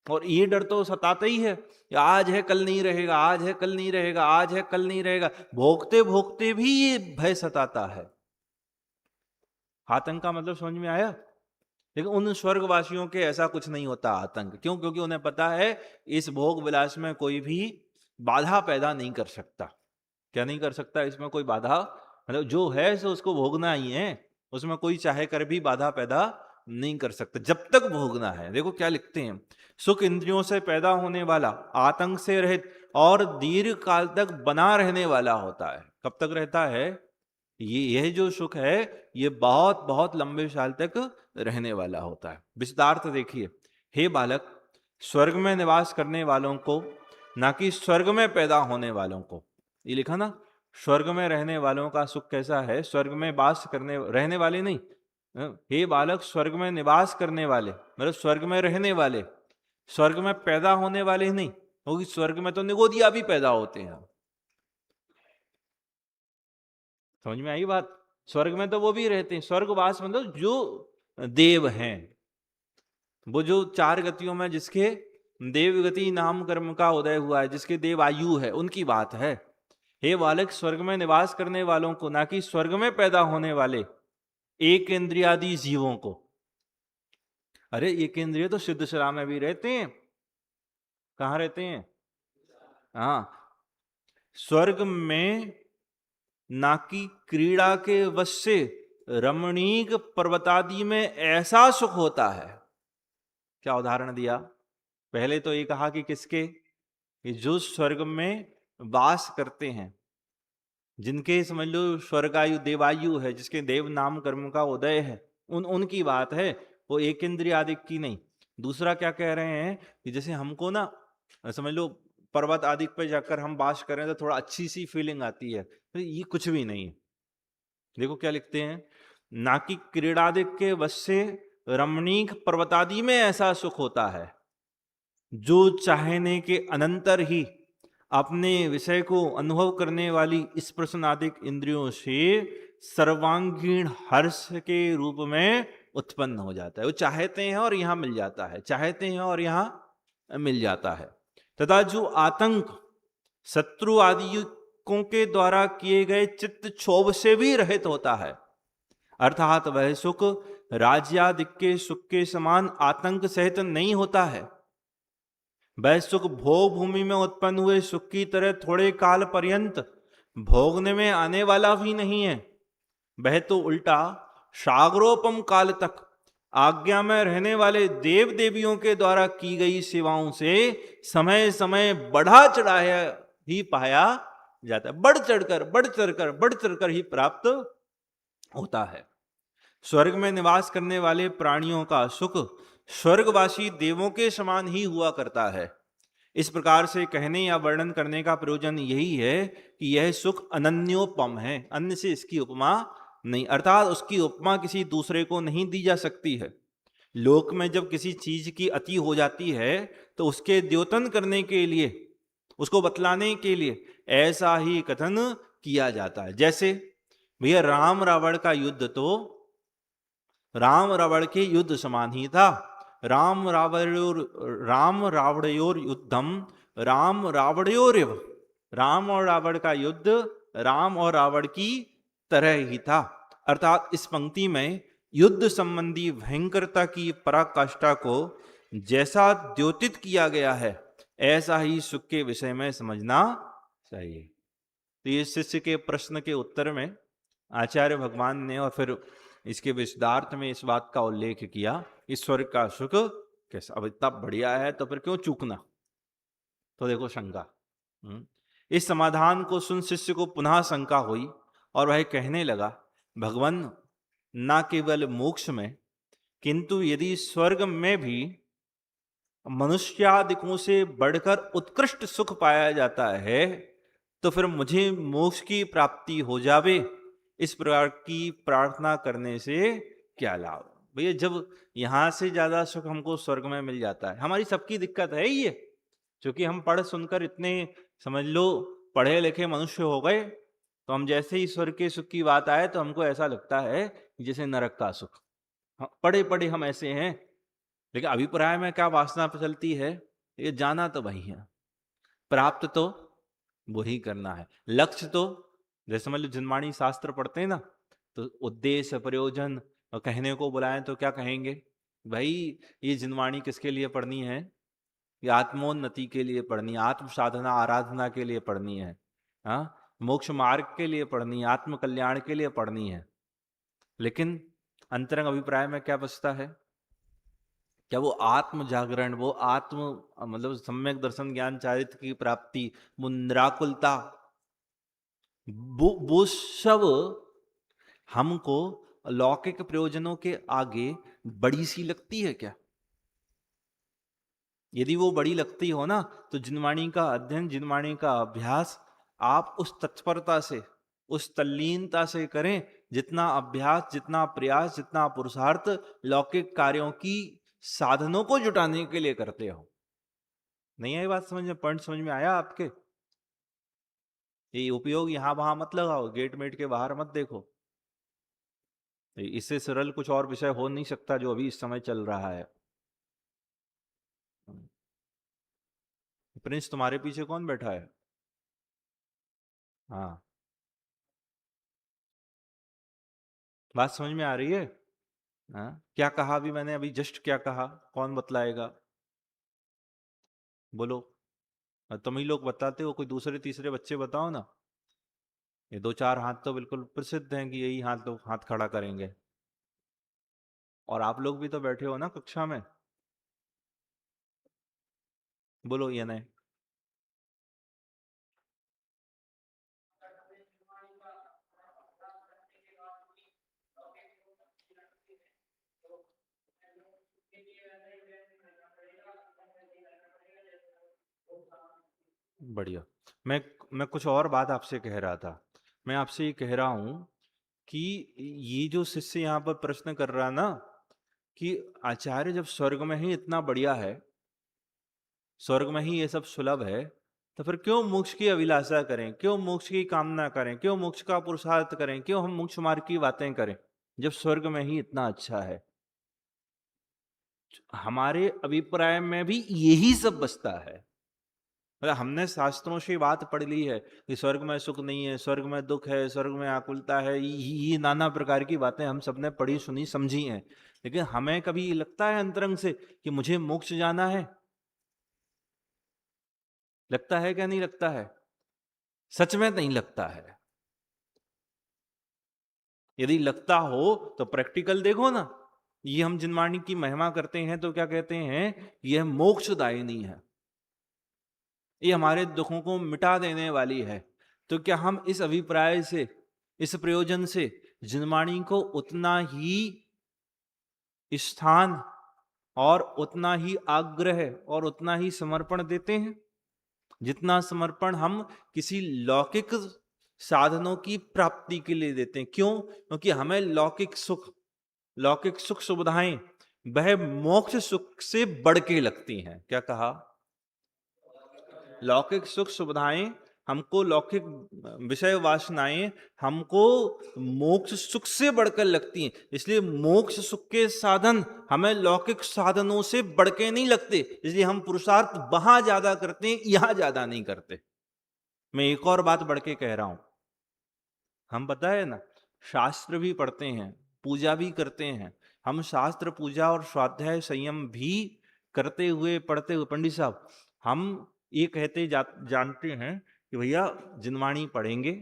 और ये डर तो सताता ही है, आज है कल नहीं रहेगा, आज है कल नहीं रहेगा, आज है कल नहीं रहेगा, भोगते भोगते भी ये भय सताता है। आतंक का मतलब समझ में आया? लेकिन उन स्वर्गवासियों के ऐसा कुछ नहीं होता आतंक। क्यों? क्योंकि उन्हें पता है इस भोग विलास में कोई भी बाधा पैदा नहीं कर सकता। क्या नहीं कर सकता? इसमें कोई बाधा, मतलब जो है सो उसको भोगना ही है, उसमें कोई चाहे कर भी बाधा पैदा नहीं कर सकता, जब तक भोगना है। देखो क्या लिखते हैं, सुख इंद्रियों से पैदा होने वाला, आतंक से रहित और दीर्घ काल तक बना रहने वाला होता है। कब तक रहता है? यह जो सुख है ये बहुत बहुत लंबे साल तक रहने वाला होता है। विस्तार देखिए, हे बालक, स्वर्ग में निवास करने वालों को, ना कि स्वर्ग में पैदा होने वालों को। ये लिखा ना, स्वर्ग में रहने वालों का सुख कैसा है, स्वर्ग में वास करने रहने वाले नहीं। हे बालक, स्वर्ग में निवास करने वाले मतलब स्वर्ग में रहने वाले, स्वर्ग में पैदा होने वाले नहीं, क्योंकि स्वर्ग में तो निगोदिया भी पैदा होते हैं। समझ में आई बात? स्वर्ग में तो वो भी रहते हैं। स्वर्गवास मतलब जो देव हैं, वो जो चार गतियों में जिसके देव गति नाम कर्म का उदय हुआ है, जिसके देव आयु है, उनकी बात है। हे बालक, स्वर्ग में निवास करने वालों को, ना कि स्वर्ग में पैदा होने वाले एक इंद्रियादि जीवों को। अरे एक इंद्रिय तो सिद्ध शरा में भी रहते हैं। कहां रहते हैं? हाँ, स्वर्ग में ना कि क्रीड़ा के वश से रमणीक पर्वतादि में ऐसा सुख होता है। क्या उदाहरण दिया? पहले तो ये कहा कि किसके, कि जो स्वर्ग में वास करते हैं, जिनके समझ लो स्वर्गायु देवायु है, जिसके देव नाम कर्म का उदय है, उनकी बात है, वो एक इंद्रिय आदि की नहीं। दूसरा क्या कह रहे हैं कि जैसे हमको ना समझ लो पर्वत आदि पे जाकर हम वास करें तो थोड़ा अच्छी सी फीलिंग आती है, तो ये कुछ भी नहीं है। देखो क्या लिखते हैं, ना कि क्रीड़ादिक के वश से रमणीक पर्वतादि में ऐसा सुख होता है, जो चाहने के अनंतर ही अपने विषय को अनुभव करने वाली इस प्रसन्नादिक इंद्रियों से सर्वांगीण हर्ष के रूप में उत्पन्न हो जाता है। वो चाहते हैं और यहां मिल जाता है, चाहते हैं और यहां मिल जाता है। तथा जो आतंक शत्रु आदियों के द्वारा किए गए चित्त क्षोभ से भी रहित होता है, अर्थात वह सुख राज्यादिक के सुख के समान आतंक सहित नहीं होता है। वह सुख भोग भूमि में उत्पन्न हुए सुख की तरह थोड़े काल पर्यंत भोगने में आने वाला भी नहीं है। वह तो उल्टा सागरोपम काल तक आज्ञा में रहने वाले देव देवियों के द्वारा की गई सेवाओं से समय समय बढ़ा चढ़ाया ही पाया जाता है। बढ़ चढ़कर ही प्राप्त होता है। स्वर्ग में निवास करने वाले प्राणियों का सुख स्वर्गवासी देवों के समान ही हुआ करता है। इस प्रकार से कहने या वर्णन करने का प्रयोजन यही है कि यह सुख अनन्योपम है, अन्य से इसकी उपमा नहीं, अर्थात उसकी उपमा किसी दूसरे को नहीं दी जा सकती है। लोक में जब किसी चीज की अति हो जाती है तो उसके द्योतन करने के लिए, उसको बतलाने के लिए ऐसा ही कथन किया जाता है। जैसे भैया राम रावण का युद्ध तो राम रावण के युद्ध समान ही था। राम रावणयोर युद्धम राम रावणयोरिव, राम और रावण का युद्ध राम और रावण की तरह ही था। अर्थात इस पंक्ति में युद्ध संबंधी भयंकरता की पराकाष्ठा को जैसा द्योतित किया गया है, ऐसा ही सुख के विषय में समझना चाहिए। तो ये शिष्य के प्रश्न के उत्तर में आचार्य भगवान ने और फिर इसके विस्तार में इस बात का उल्लेख किया, ईश्वर का सुख कैसा, अब इतना बढ़िया है तो फिर क्यों चूकना। तो देखो शंका, इस समाधान को सुन शिष्य को पुनः शंका हुई और वह कहने लगा, भगवान, ना केवल मोक्ष में किंतु यदि स्वर्ग में भी मनुष्यादिकों से बढ़कर उत्कृष्ट सुख पाया जाता है तो फिर मुझे मोक्ष की प्राप्ति हो जावे, इस प्रकार की प्रार्थना करने से क्या लाभ। भैया जब यहां से ज्यादा सुख हमको स्वर्ग में मिल जाता है, हमारी सबकी दिक्कत है ये क्योंकि हम पढ़ सुनकर इतने, समझ लो, पढ़े लिखे मनुष्य हो गए, तो हम जैसे ही स्वर्ग के सुख की बात आए तो हमको ऐसा लगता है जैसे नरक का सुख। पढ़े पढ़े हम ऐसे हैं, लेकिन अभिप्राय में क्या वासना चलती है, ये जाना तो वही है, प्राप्त तो वही करना है। लक्ष्य तो, जैसे समझ लो जिनवाणी शास्त्र पढ़ते हैं ना, तो उद्देश्य प्रयोजन और कहने को बुलाएं तो क्या कहेंगे, भाई ये जिनवाणी किसके लिए पढ़नी है, ये आत्मोन्नति के लिए पढ़नी है, आत्म साधना आराधना के लिए पढ़नी है, हाँ, मोक्ष मार्ग के लिए पढ़नी है, आत्म कल्याण के लिए पढ़नी है। लेकिन अंतरंग अभिप्राय में क्या बचता है, क्या वो आत्म जागरण, वो आत्म मतलब सम्यक दर्शन ज्ञान चारित्र की प्राप्ति, वो निराकुलता, वो सब हमको लौकिक प्रयोजनों के आगे बड़ी सी लगती है क्या? यदि वो बड़ी लगती हो ना, तो जिनवाणी का अध्ययन, जिनवाणी का अभ्यास आप उस तत्परता से, उस तल्लीनता से करें, जितना अभ्यास, जितना प्रयास, जितना पुरुषार्थ लौकिक कार्यों की साधनों को जुटाने के लिए करते हो। नहीं आई बात समझ में? पॉइंट समझ में आया आपके? ये उपयोग यहां वहां मत लगाओ, गेट मेट के बाहर मत देखो। इससे सरल कुछ और विषय हो नहीं सकता जो अभी इस समय चल रहा है। प्रिंस, तुम्हारे पीछे कौन बैठा है? हाँ, बात समझ में आ रही है? हाँ, क्या कहा अभी मैंने, अभी जस्ट क्या कहा, कौन बतलाएगा? बोलो। तुम ही लोग बताते हो, कोई दूसरे तीसरे बच्चे बताओ ना। ये दो चार हाथ तो बिल्कुल प्रसिद्ध हैं कि यही हाथ लोग हाथ खड़ा करेंगे। और आप लोग भी तो बैठे हो ना कक्षा में, बोलो ये नहीं। बढ़िया। मैं कुछ और बात आपसे कह रहा था। मैं आपसे ये कह रहा हूं कि ये जो शिष्य यहाँ पर प्रश्न कर रहा ना, कि आचार्य जब स्वर्ग में ही इतना बढ़िया है, स्वर्ग में ही ये सब सुलभ है, तो फिर क्यों मोक्ष की अभिलाषा करें, क्यों मोक्ष की कामना करें, क्यों मोक्ष का पुरुषार्थ करें, क्यों हम मोक्ष मार्ग की बातें करें, जब स्वर्ग में ही इतना अच्छा है? हमारे अभिप्राय में भी यही सब बचता है। मतलब हमने शास्त्रों से बात पढ़ ली है कि स्वर्ग में सुख नहीं है, स्वर्ग में दुख है, स्वर्ग में आकुलता है, ये नाना प्रकार की बातें हम सबने पढ़ी सुनी समझी हैं। लेकिन हमें कभी लगता है अंतरंग से कि मुझे मोक्ष जाना है? लगता है क्या नहीं लगता है? सच में नहीं लगता है। यदि लगता हो तो प्रैक्टिकल देखो ना। ये हम जिनवाणी की महिमा करते हैं तो क्या कहते हैं, यह मोक्षदायिनी है, ये हमारे दुखों को मिटा देने वाली है। तो क्या हम इस अभिप्राय से, इस प्रयोजन से जिनवाणी को उतना ही स्थान और उतना ही आग्रह और उतना ही समर्पण देते हैं जितना समर्पण हम किसी लौकिक साधनों की प्राप्ति के लिए देते हैं? क्यों? क्योंकि हमें लौकिक सुख, लौकिक सुख सुविधाएं वह मोक्ष सुख से बढ़ के लगती हैं। क्या कहा? लौकिक सुख सुविधाएं हमको, लौकिक विषय वासनाएं हमको मोक्ष सुख से बढ़कर लगती हैं। इसलिए मोक्ष सुख के साधन हमें लौकिक साधनों से बढ़ के नहीं लगते, इसलिए हम पुरुषार्थ वहां ज्यादा करते हैं, यहां ज्यादा नहीं करते। मैं एक और बात बढ़ के कह रहा हूं, हम पता है ना, शास्त्र भी पढ़ते हैं, पूजा भी करते हैं। हम शास्त्र पूजा और स्वाध्याय संयम भी करते हुए, पढ़ते हुए, पंडित साहब, हम ये कहते जानते हैं कि भैया जिनवाणी पढ़ेंगे,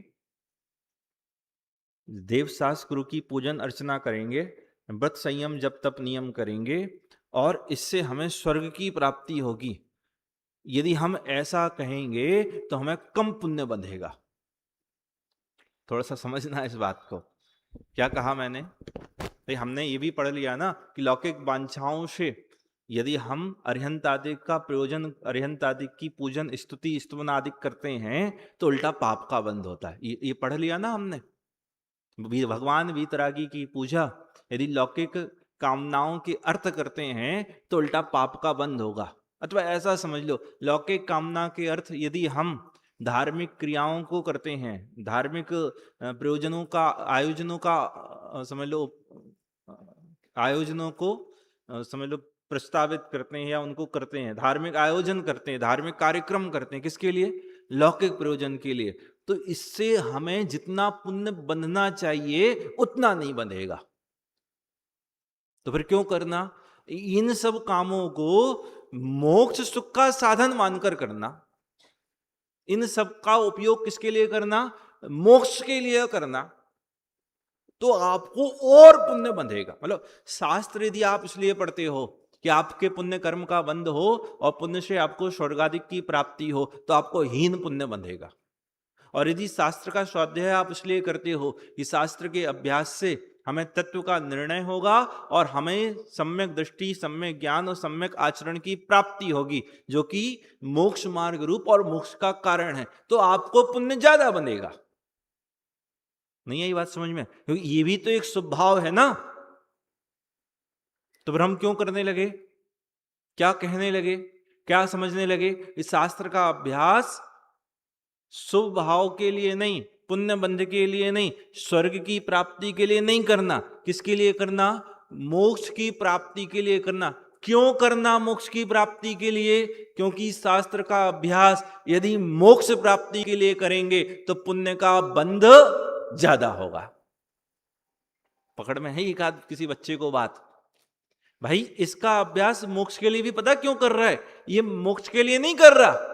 देवशास्त्र गुरु की पूजन अर्चना करेंगे, व्रत संयम जप तप नियम करेंगे, और इससे हमें स्वर्ग की प्राप्ति होगी। यदि हम ऐसा कहेंगे तो हमें कम पुण्य बंधेगा। थोड़ा सा समझना इस बात को। क्या कहा मैंने? तो हमने ये भी पढ़ लिया ना कि लौकिक वांछाओं से यदि हम अरिहंत आदि का प्रयोजन, अरिहंत आदि की पूजन स्तुति स्तवन आदि करते हैं तो उल्टा पाप का बंध होता है। ये पढ़ लिया ना हमने। भगवान वीतरागी की पूजा यदि लौकिक कामनाओं के अर्थ करते हैं तो उल्टा पाप का बंध होगा। अथवा ऐसा समझ लो, लौकिक कामना के अर्थ यदि हम धार्मिक क्रियाओं को करते हैं, धार्मिक प्रयोजनों का आयोजनों का समझ लो आयोजनों को समझ लो प्रस्तावित करते हैं या उनको करते हैं, धार्मिक आयोजन करते हैं, धार्मिक कार्यक्रम करते हैं, किसके लिए? लौकिक प्रयोजन के लिए। तो इससे हमें जितना पुण्य बंधना चाहिए उतना नहीं बंधेगा। तो फिर क्यों करना? इन सब कामों को मोक्ष सुख का साधन मानकर करना, इन सब का उपयोग किसके लिए करना? मोक्ष के लिए करना, तो आपको और पुण्य बंधेगा। मतलब शास्त्र यदि आप इसलिए पढ़ते हो कि आपके पुण्य कर्म का बंध हो और पुण्य से आपको स्वर्गादिक की प्राप्ति हो, तो आपको हीन पुण्य बंधेगा। और यदि शास्त्र का स्वाध्याय आप इसलिए करते हो कि शास्त्र के अभ्यास से हमें तत्व का निर्णय होगा और हमें सम्यक दृष्टि, सम्यक ज्ञान और सम्यक आचरण की प्राप्ति होगी, जो कि मोक्ष मार्ग रूप और मोक्ष का कारण है, तो आपको पुण्य ज्यादा बनेगा। नहीं आई बात समझ में? क्योंकि ये भी तो एक स्वभाव है ना। तो फिर हम क्यों करने लगे? क्या कहने लगे? क्या समझने लगे? इस शास्त्र का अभ्यास शुभ भाव के लिए नहीं, पुण्य बंध के लिए नहीं, स्वर्ग की प्राप्ति के लिए नहीं करना। किसके लिए करना? मोक्ष की प्राप्ति के लिए करना। क्यों करना मोक्ष की प्राप्ति के लिए? क्योंकि शास्त्र का अभ्यास यदि मोक्ष प्राप्ति के लिए करेंगे तो पुण्य का बंध ज्यादा होगा। पकड़ में है एक आध किसी बच्चे को बात? भाई इसका अभ्यास मोक्ष के लिए भी पता क्यों कर रहा है? ये मोक्ष के लिए नहीं कर रहा।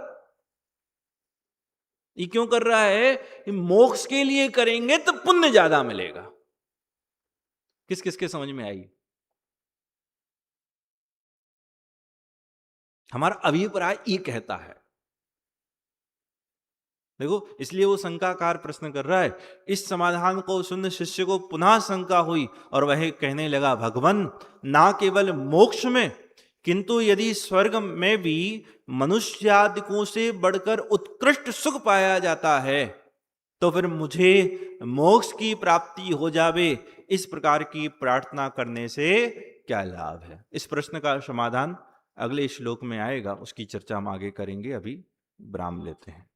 ये क्यों कर रहा है? मोक्ष के लिए करेंगे तो पुण्य ज्यादा मिलेगा। किस किस के समझ में आई? हमारा अभिप्राय ये कहता है। देखो, इसलिए वो शंकाकार प्रश्न कर रहा है। इस समाधान को सुन शिष्य को पुनः शंका हुई और वह कहने लगा, भगवान, ना केवल मोक्ष में किंतु यदि स्वर्ग में भी मनुष्यादिकों से बढ़कर उत्कृष्ट सुख पाया जाता है तो फिर मुझे मोक्ष की प्राप्ति हो जावे, इस प्रकार की प्रार्थना करने से क्या लाभ है? इस प्रश्न का समाधान अगले श्लोक में आएगा, उसकी चर्चा हम आगे करेंगे। अभी विराम लेते हैं।